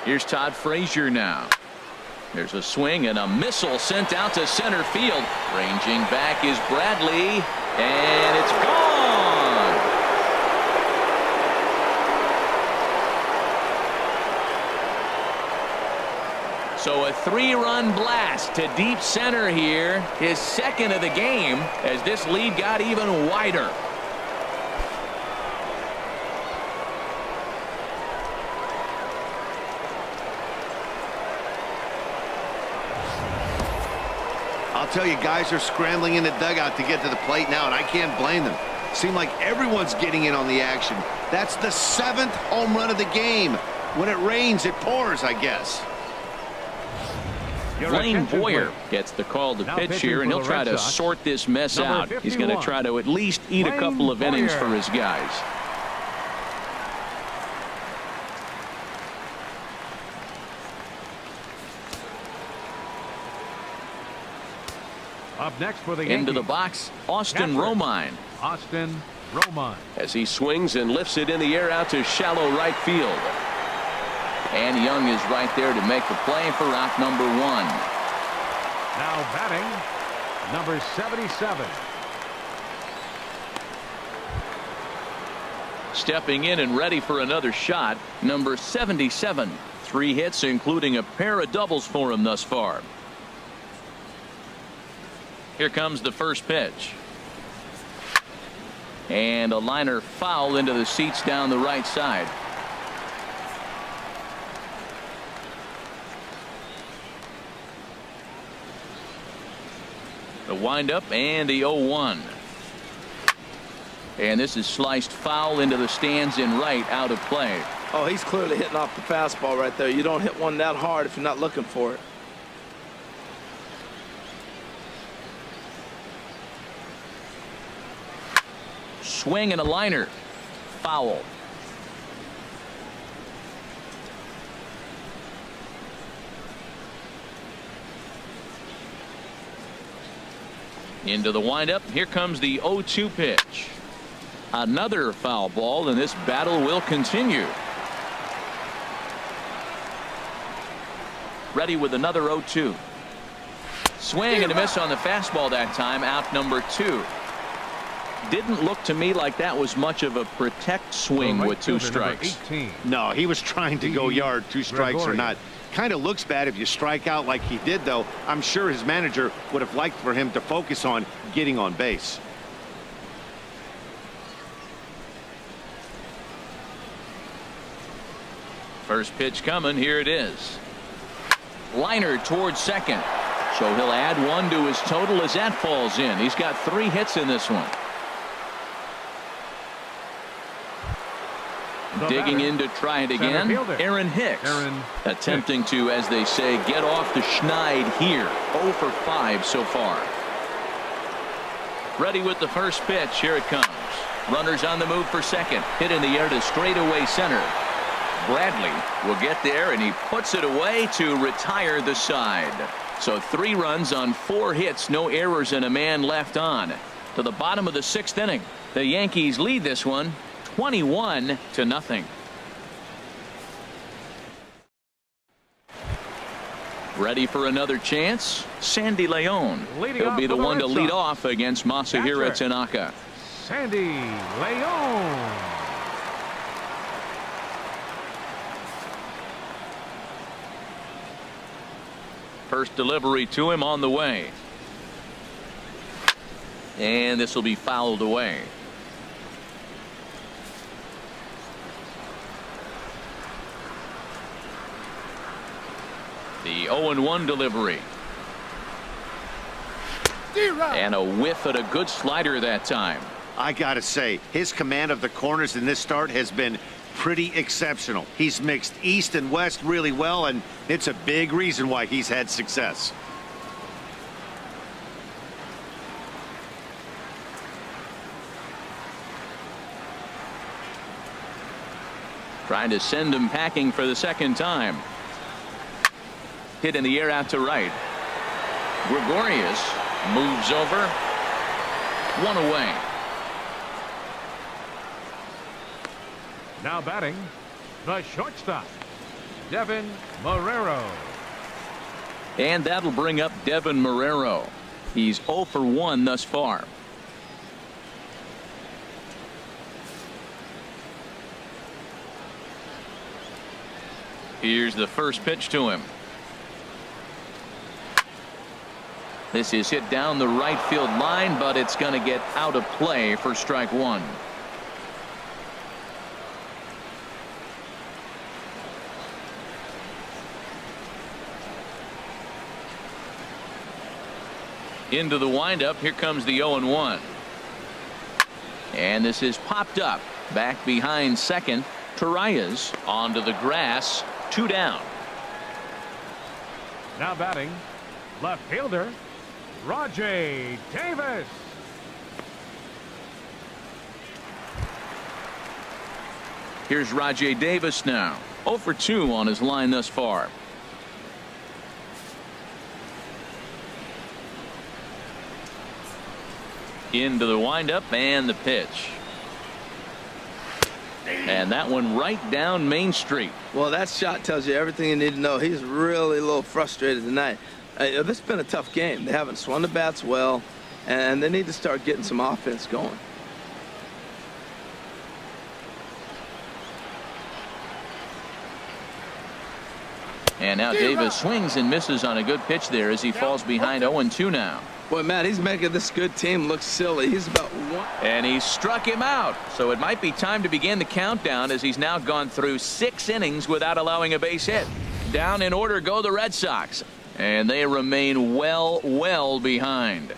Here's Todd Frazier now. There's a swing and a missile sent out to center field. Ranging back is Bradley, and it's gone. So a 3-run blast to deep center here. His second of the game as this lead got even wider. I'll tell you, guys are scrambling in the dugout to get to the plate now, and I can't blame them. Seems like everyone's getting in on the action. That's the 7th home run of the game. When it rains, it pours, I guess. Blaine Boyer gets the call to pitch here, and he'll try to sort this mess out. He's going to try to at least eat a couple of innings for his guys. Up next for the Yankees. Into the box, Austin Romine. Austin Romine. As he swings and lifts it in the air out to shallow right field. And Young is right there to make the play for out number 1. Now batting, number 77. Stepping in and ready for another shot, number 77. 3 hits, including a pair of doubles for him thus far. Here comes the first pitch. And a liner foul into the seats down the right side. The windup and the 0-1. And this is sliced foul into the stands in right, out of play. Oh, he's clearly hitting off the fastball right there. You don't hit one that hard if you're not looking for it. Swing and a liner. Foul. Into the windup. Here comes the 0-2 pitch. Another foul ball, and this battle will continue. Ready with another 0-2. Swing and a miss on the fastball that time. Out number 2. Didn't look to me like that was much of a protect swing with 2 strikes. No, he was trying to go yard, 2 strikes or not. Kind of looks bad if you strike out like he did, though. I'm sure his manager would have liked for him to focus on getting on base. First pitch coming. Here it is. Liner towards second. So he'll add one to his total as that falls in. He's got 3 hits in this one. Digging in to try it again. Aaron Hicks. Attempting to, as they say, get off the schneid here. 0 for 5 so far. Ready with the first pitch. Here it comes. Runners on the move for second. Hit in the air to straightaway center. Bradley will get there, and he puts it away to retire the side. So 3 runs on 4 hits, no errors, and a man left on. To the bottom of the 6th inning. The Yankees lead this one 21-0. Ready for another chance? Sandy Leon. He'll be the one to lead off against Masahiro Tanaka. Sandy Leon. First delivery to him on the way. And this will be fouled away. The 0-1 delivery. And a whiff at a good slider that time. I gotta say, his command of the corners in this start has been pretty exceptional. He's mixed east and west really well, and it's a big reason why he's had success. Trying to send him packing for the second time. Hit in the air out to right. Gregorius moves over. 1 away. Now batting, the shortstop, Devin Marrero. And that'll bring up Devin Marrero. He's 0 for 1 thus far. Here's the first pitch to him. This is hit down the right field line, but it's going to get out of play for strike 1. Into the windup. Here comes the 0-1. And this is popped up. Back behind second. Torreyes onto the grass. 2 down. Now batting, left fielder, Rajay Davis. Here's Rajay Davis now. 0 for 2 on his line thus far. Into the windup and the pitch. And that one right down Main Street. Well, that shot tells you everything you need to know. He's really a little frustrated tonight. This has been a tough game. They haven't swung the bats well, and they need to start getting some offense going. And now Davis swings and misses on a good pitch there as he falls behind 0-2 now. Boy, Matt, he's making this good team look silly. He's about 1. And he struck him out. So it might be time to begin the countdown as he's now gone through 6 innings without allowing a base hit. Down in order go the Red Sox. And they remain well behind.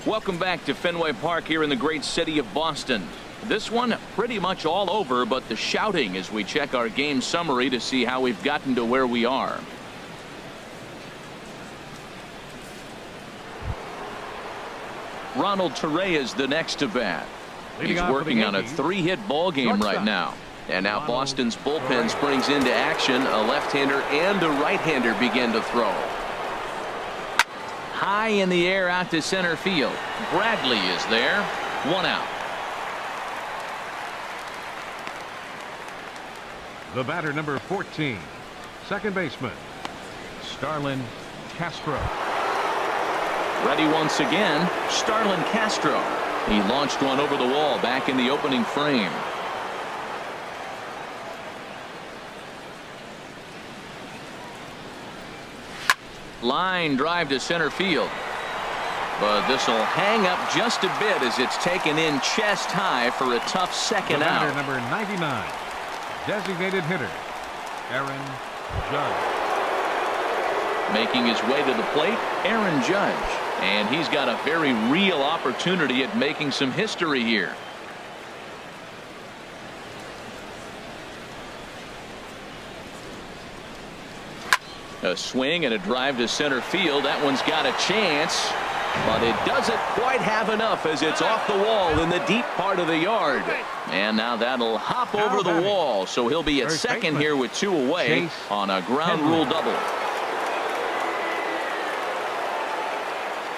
Welcome back to Fenway Park here in the great city of Boston. This one pretty much all over, but the shouting as we check our game summary to see how we've gotten to where we are. Ronald Torreyes the next to bat. He's working on a 3-hit ball game right now. And now Boston's bullpen springs into action. A left-hander and a right-hander begin to throw. High in the air out to center field. Bradley is there. 1 out. The batter, number 14, second baseman, Starlin Castro. Ready once again, Starlin Castro. He launched one over the wall back in the opening frame. Line drive to center field. But this will hang up just a bit as it's taken in chest high for a tough second out. Number 99, designated hitter, Aaron Judge. Making his way to the plate, Aaron Judge. And he's got a very real opportunity at making some history here. A swing and a drive to center field. That one's got a chance, but it doesn't quite have enough as it's off the wall in the deep part of the yard. And now that'll hop over the wall, so he'll be at second here with 2 away on a ground rule double.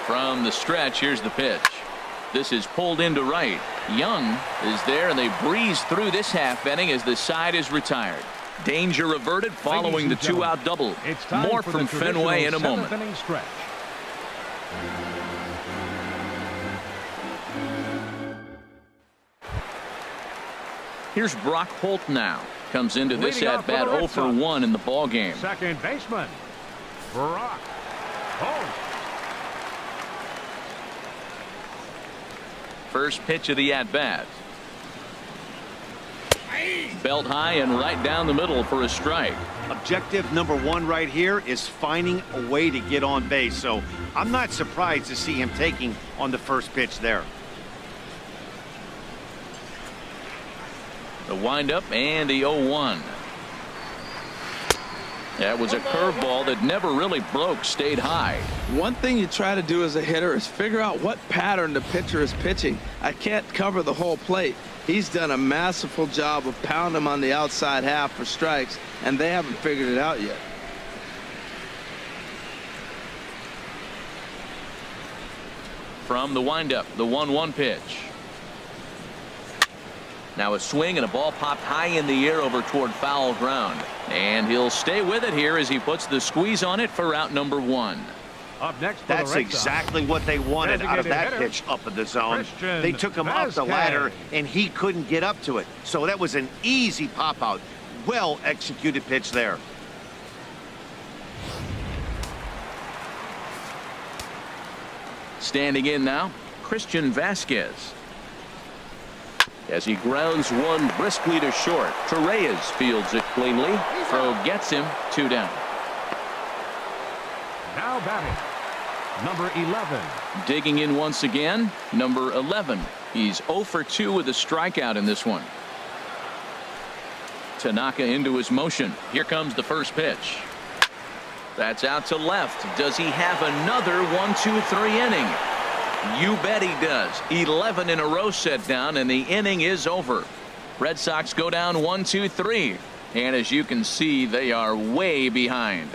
From the stretch, here's the pitch. This is pulled into right. Young is there, and they breeze through this half inning as the side is retired. Danger averted following the 2-out double. More from Fenway in a moment. Here's Brock Holt now. Comes into this at bat 0 for 1 in the ball game. Second baseman, Brock Holt. First pitch of the at bat. Belt high and right down the middle for a strike. Objective number 1 right here is finding a way to get on base. So I'm not surprised to see him taking on the first pitch there. The windup and the 0-1. That was a curveball that never really broke, stayed high. One thing you try to do as a hitter is figure out what pattern the pitcher is pitching. I can't cover the whole plate. He's done a masterful job of pounding him on the outside half for strikes, and they haven't figured it out yet. From the windup, the 1-1 pitch. Now a swing and a ball popped high in the air over toward foul ground. And he'll stay with it here as he puts the squeeze on it for out number 1. Up next, that's exactly what they wanted out of that pitch up in the zone. They took him off the ladder, and he couldn't get up to it. So that was an easy pop out. Well executed pitch there. Standing in now, Christian Vasquez. As he grounds one briskly to short. Torreyes fields it cleanly. Throw gets him, 2 down. Now batting, number 11. Digging in once again, number 11. He's 0 for 2 with a strikeout in this one. Tanaka into his motion. Here comes the first pitch. That's out to left. Does he have another 1-2-3 inning? You bet he does. 11 in a row set down, and the inning is over. Red Sox go down 1-2-3, and as you can see, they are way behind.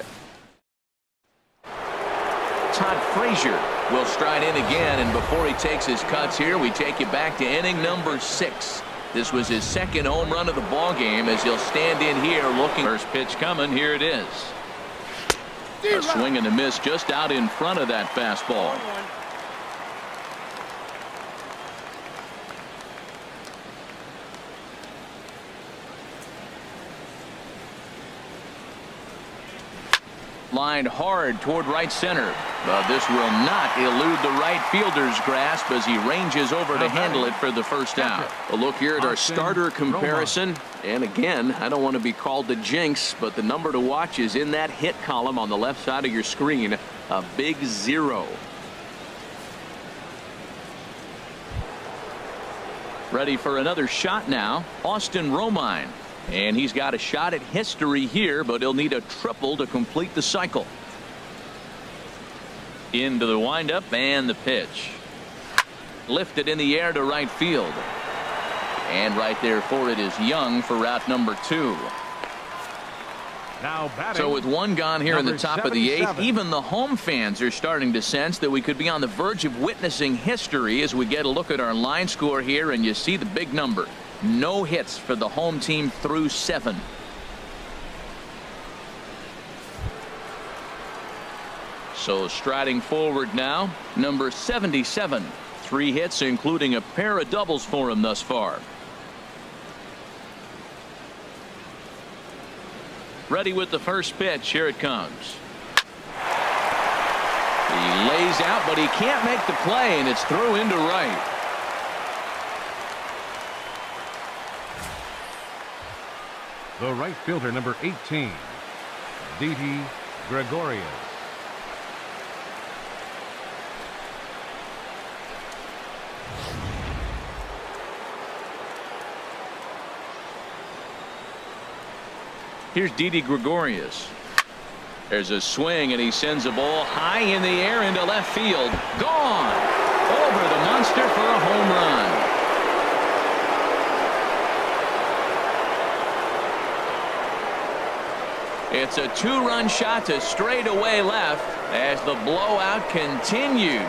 Todd Frazier will stride in again, and before he takes his cuts here, we take you back to inning number 6. This was his second home run of the ball game as he'll stand in here looking. First pitch coming. Here it is. A swing and a miss just out in front of that fastball. Lined hard toward right center, but this will not elude the right fielder's grasp as he ranges over to handle it for the first out. A look here at our starter comparison, and again, I don't want to be called the jinx, but the number to watch is in that hit column on the left side of your screen, a big 0. Ready for another shot now, Austin Romine. And he's got a shot at history here, but he'll need a triple to complete the cycle. Into the windup and the pitch. Lifted in the air to right field. And right there for it is Young for route number 2. Now batting, so with 1 gone here in the top of the 8th, even the home fans are starting to sense that we could be on the verge of witnessing history as we get a look at our line score here, and you see the big number. No hits for the home team through 7. So striding forward now, number 77. 3 hits, including a pair of doubles for him thus far. Ready with the first pitch. Here it comes. He lays out, but he can't make the play, and it's through into right. The right fielder, number 18, Didi Gregorius. Here's Didi Gregorius. There's a swing, and he sends a ball high in the air into left field. Gone! Over the monster for a home run. It's a two-run shot to straightaway left as the blowout continues.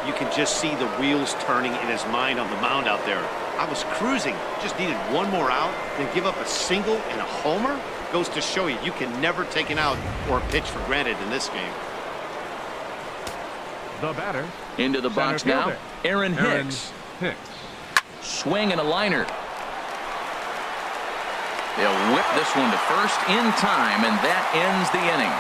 You can just see the wheels turning in his mind on the mound out there. I was cruising, just needed one more out, then give up a single and a homer? Goes to show you, you can never take an out or a pitch for granted in this game. The batter. Into the box now, fielder, Aaron Hicks. Swing and a liner. They'll whip this one to first in time, and that ends the inning.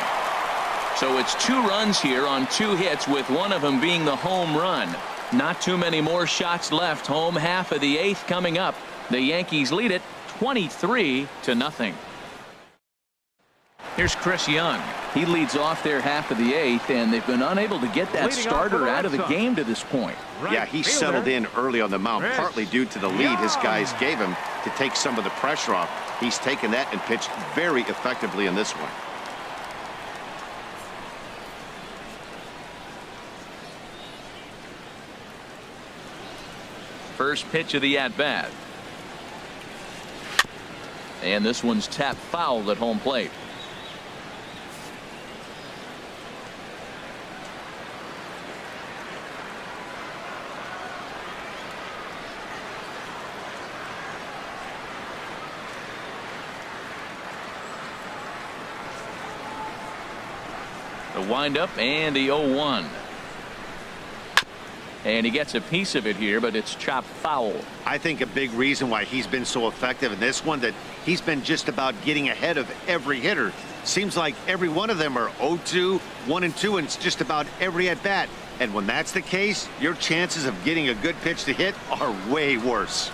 So it's 2 runs here on 2 hits, with one of them being the home run. Not too many more shots left. Home half of the 8th coming up. The Yankees lead it 23-0. Here's Chris Young. He leads off their half of the 8th, and they've been unable to get that starter out of the game to this point. Yeah, he settled in early on the mound, partly due to the lead his guys gave him to take some of the pressure off. He's taken that and pitched very effectively in this one. First pitch of the at-bat. And this one's tapped foul at home plate. The windup and the 0-1. And he gets a piece of it here, but it's chopped foul. I think a big reason why he's been so effective in this one, that he's been just about getting ahead of every hitter. Seems like every one of them are 0-2, 1-2, and it's just about every at bat. And when that's the case, your chances of getting a good pitch to hit are way worse.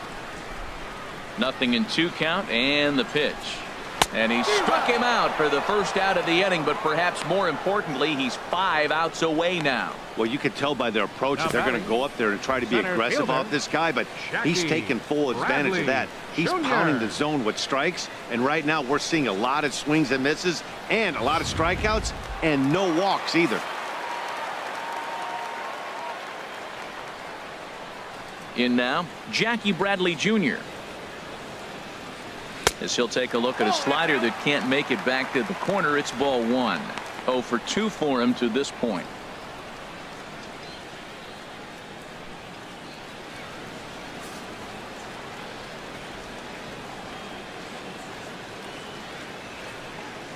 0-2 count, and the pitch. And he struck him out for the first out of the inning, but perhaps more importantly, he's 5 outs away now. Well, you can tell by their approach that they're going to go up there and try to be aggressive off this guy, but he's taking full advantage of that. He's pounding the zone with strikes, and right now we're seeing a lot of swings and misses and a lot of strikeouts and no walks either. In now, Jackie Bradley Jr. As he'll take a look at a slider that can't make it back to the corner. It's ball 1. 0 for 2 for him to this point.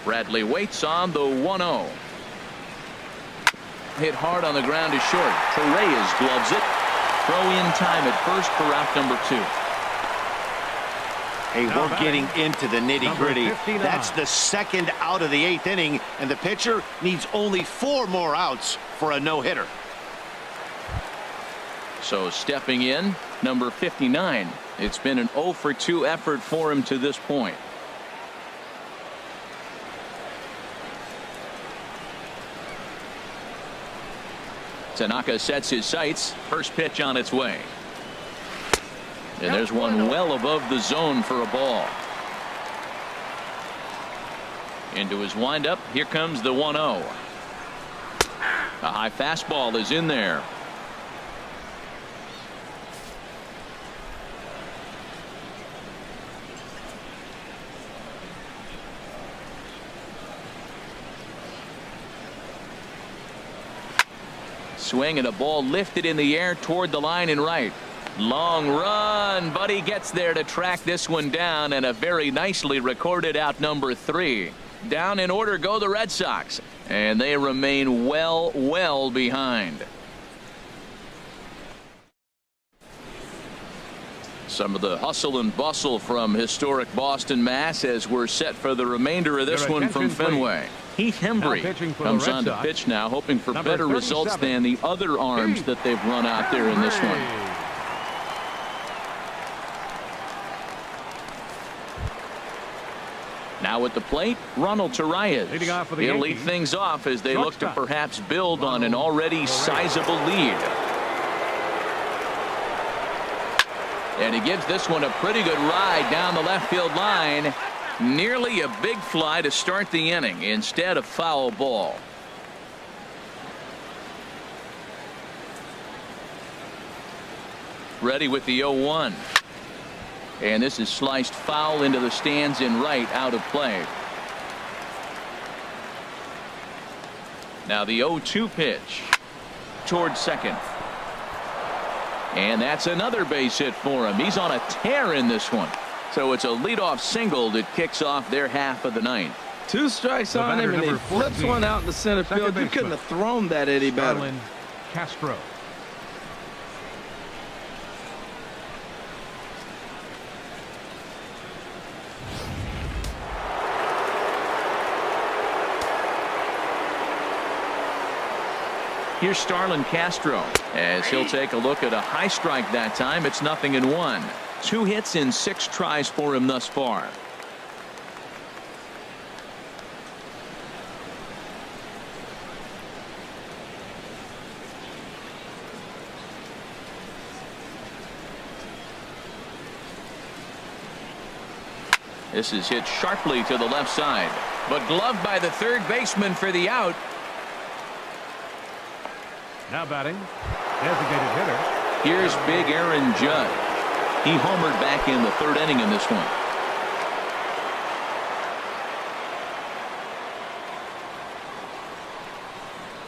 Bradley waits on the 1-0. Hit hard on the ground is short. Torres gloves it. Throw in time at first for out number 2. Hey, we're getting into the nitty-gritty. That's the second out of the 8th inning, and the pitcher needs only 4 more outs for a no-hitter. So stepping in, number 59. It's been an 0 for 2 effort for him to this point. Tanaka sets his sights. First pitch on its way. And there's one well above the zone for a ball. Into his windup. Here comes the 1-0. A high fastball is in there. Swing and a ball lifted in the air toward the line and right. Long run, but he gets there to track this one down, and a very nicely recorded out number 3. Down in order go the Red Sox, and they remain well behind. Some of the hustle and bustle from historic Boston, Mass. as we're set for the remainder of this one from Fenway. Heath Hembry comes on to pitch now, hoping for better results than the other arms that they've run out there in this one. Now at the plate, Ronald Torreyes. He'll lead things off as they look to perhaps build on an already sizable lead. And he gives this one a pretty good ride down the left field line. Nearly a big fly to start the inning. Instead, a foul ball. Ready with the 0-1. And this is sliced foul into the stands in right, out of play. Now the 0-2 pitch towards second. And that's another base hit for him. He's on a tear in this one. So it's a leadoff single that kicks off their half of the ninth. 2 strikes on him, and he flips one out in the center field. You couldn't have thrown that any better. Castro. Here's Starlin Castro as he'll take a look at a high strike that time. It's 0-1. 2 hits in 6 tries for him thus far. This is hit sharply to the left side, but gloved by the third baseman for the out. Now batting, designated hitter. Here's big Aaron Judge. He homered back in the 3rd inning in this one.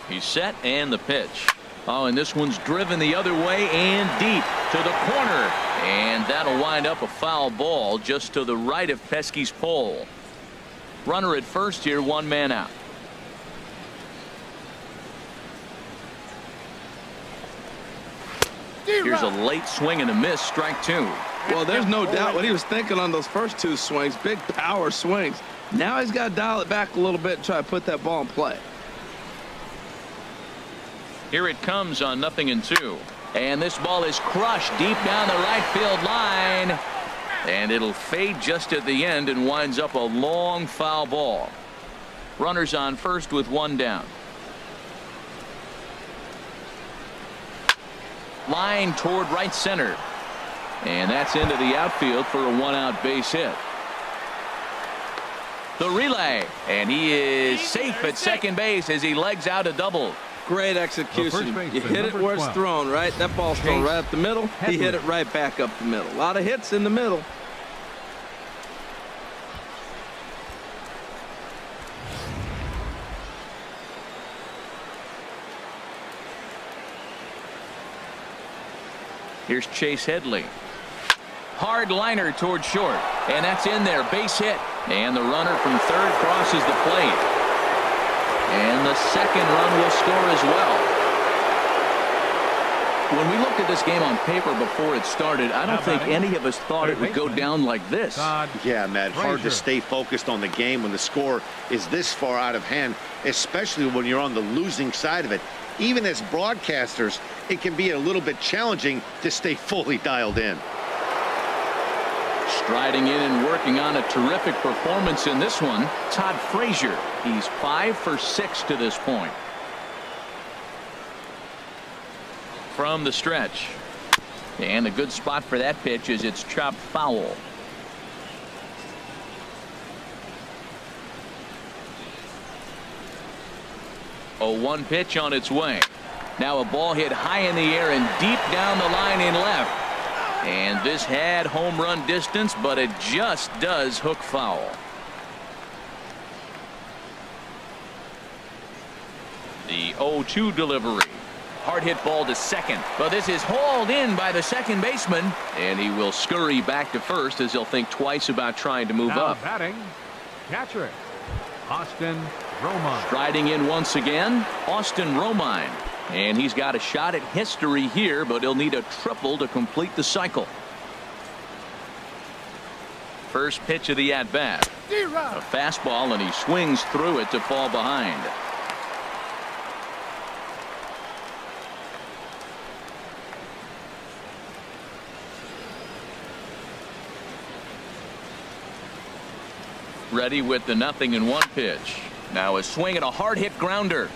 He's set and the pitch. Oh, and this one's driven the other way and deep to the corner. And that'll wind up a foul ball just to the right of Pesky's pole. Runner at first here, 1 man out. Here's a late swing and a miss, strike 2. Well, there's no doubt what he was thinking on those first 2 swings. Big power swings. Now he's got to dial it back a little bit and try to put that ball in play. Here it comes on 0-2. And this ball is crushed deep down the right field line. And it'll fade just at the end and winds up a long foul ball. Runners on first with 1 down. Line toward right center. And that's into the outfield for a 1-out base hit. The relay. And he is safe at second base as he legs out a double. Great execution. You hit it where it's thrown, right? That ball's thrown right up the middle. He hit it right back up the middle. A lot of hits in the middle. Here's Chase Headley. Hard liner toward short. And that's in there. Base hit. And the runner from third crosses the plate. And the second run will score as well. When we looked at this game on paper before it started, I don't think any of us thought it would go down like this. Yeah, Matt, hard to stay focused on the game when the score is this far out of hand, especially when you're on the losing side of it. Even as broadcasters, it can be a little bit challenging to stay fully dialed in. Striding in and working on a terrific performance in this one, Todd Frazier. He's 5 for 6 to this point. From the stretch. And a good spot for that pitch is it's chopped foul. A 1 pitch on its way. Now a ball hit high in the air and deep down the line in left. And this had home run distance, but it just does hook foul. The 0-2 delivery. Hard hit ball to second, but this is hauled in by the second baseman, and he will scurry back to first as he'll think twice about trying to move up. Batting, catcher, Austin Romine. Striding in once again, Austin Romine. And he's got a shot at history here, but he'll need a triple to complete the cycle. First pitch of the at-bat. A fastball, and he swings through it to fall behind. Ready with the 0-1 pitch. Now a swing and a hard hit grounder.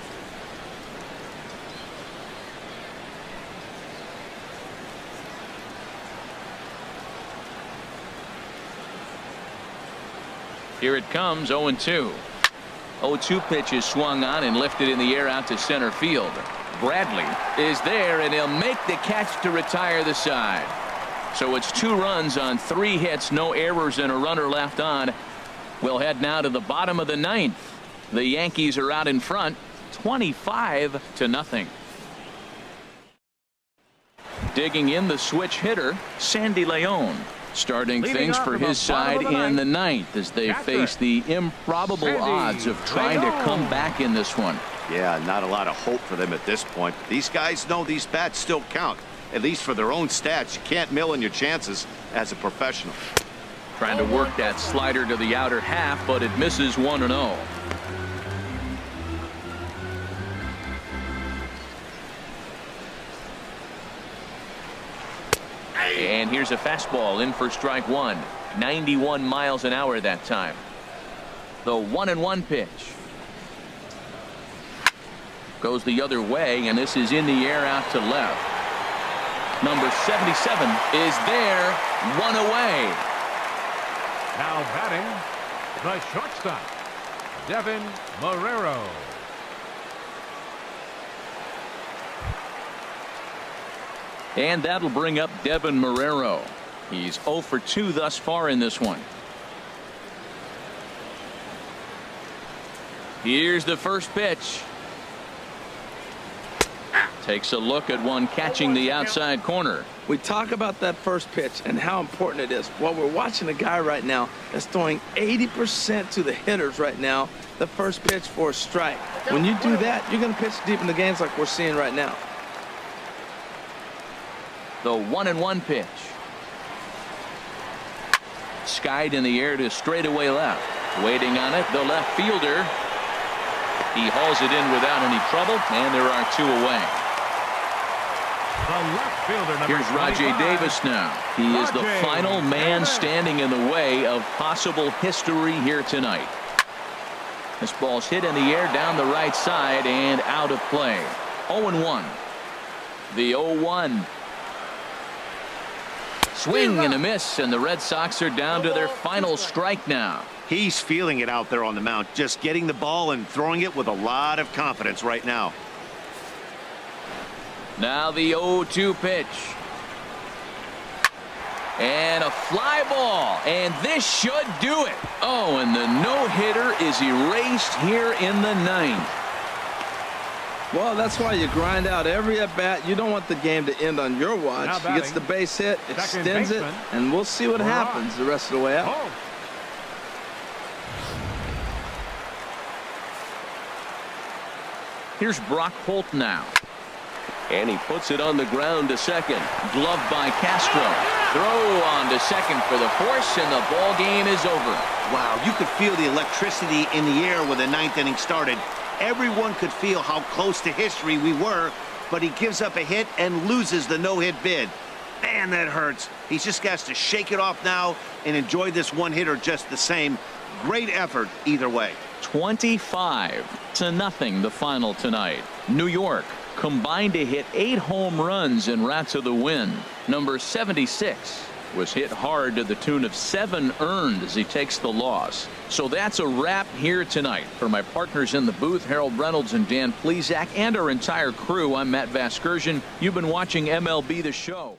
Here it comes, 0-2. 0-2 pitch is swung on and lifted in the air out to center field. Bradley is there, and he'll make the catch to retire the side. So it's 2 runs on 3 hits, no errors, and a runner left on. We'll head now to the bottom of the 9th. The Yankees are out in front, 25-0. Digging in the switch hitter, Sandy Leon. Starting things for his side in the 9th as they face the improbable odds of trying to come back in this one. Yeah, not a lot of hope for them at this point. These guys know these bats still count, at least for their own stats. You can't mill in your chances as a professional. Trying to work that slider to the outer half, but it misses 1-0. And here's a fastball in for strike 1. 91 miles an hour that time. The 1-1 pitch. Goes the other way, and this is in the air out to left. Number 77 is there, 1 away. Now batting, the shortstop, Devin Marrero. And that'll bring up Devin Marrero. He's 0 for 2 thus far in this one. Here's the first pitch. Takes a look at one catching the outside corner. We talk about that first pitch and how important it is. Well, we're watching a guy right now that's throwing 80% to the hitters right now. The first pitch for a strike. When you do that, you're going to pitch deep in the games like we're seeing right now. The 1-1 pitch. Skied in the air to straightaway left. Waiting on it, the left fielder. He hauls it in without any trouble, and there are 2 away. The left fielder, number Here's Rajay 25. Davis now. He is the Rajay final man Davis. standing in the way of possible history here tonight. This ball's hit in the air down the right side and out of play. 0-1. The 0-1. Swing and a miss, and the Red Sox are down to their final strike now. He's feeling it out there on the mound, just getting the ball and throwing it with a lot of confidence right now. Now the 0-2 pitch. And a fly ball, and this should do it. Oh, and the no-hitter is erased here in the 9th. Well, that's why you grind out every at-bat. You don't want the game to end on your watch. Now He gets batting, the base hit, second extends it, baseman, and we'll see what Brock. happens the rest of the way out. Oh. Here's Brock Holt now. And he puts it on the ground to second. Gloved by Castro. Throw on to second for the force, and the ball game is over. Wow, you could feel the electricity in the air when the 9th inning started. Everyone could feel how close to history we were, but he gives up a hit and loses the no-hit bid. Man, that hurts. He just has to shake it off now and enjoy this one-hitter just the same. Great effort either way. 25-0 the final tonight. New York combined to hit 8 home runs en route to the win. Number 76 was hit hard to the tune of 7 earned as he takes the loss. So that's a wrap here tonight. For my partners in the booth, Harold Reynolds and Dan Plesac, and our entire crew, I'm Matt Vasgersian. You've been watching MLB The Show.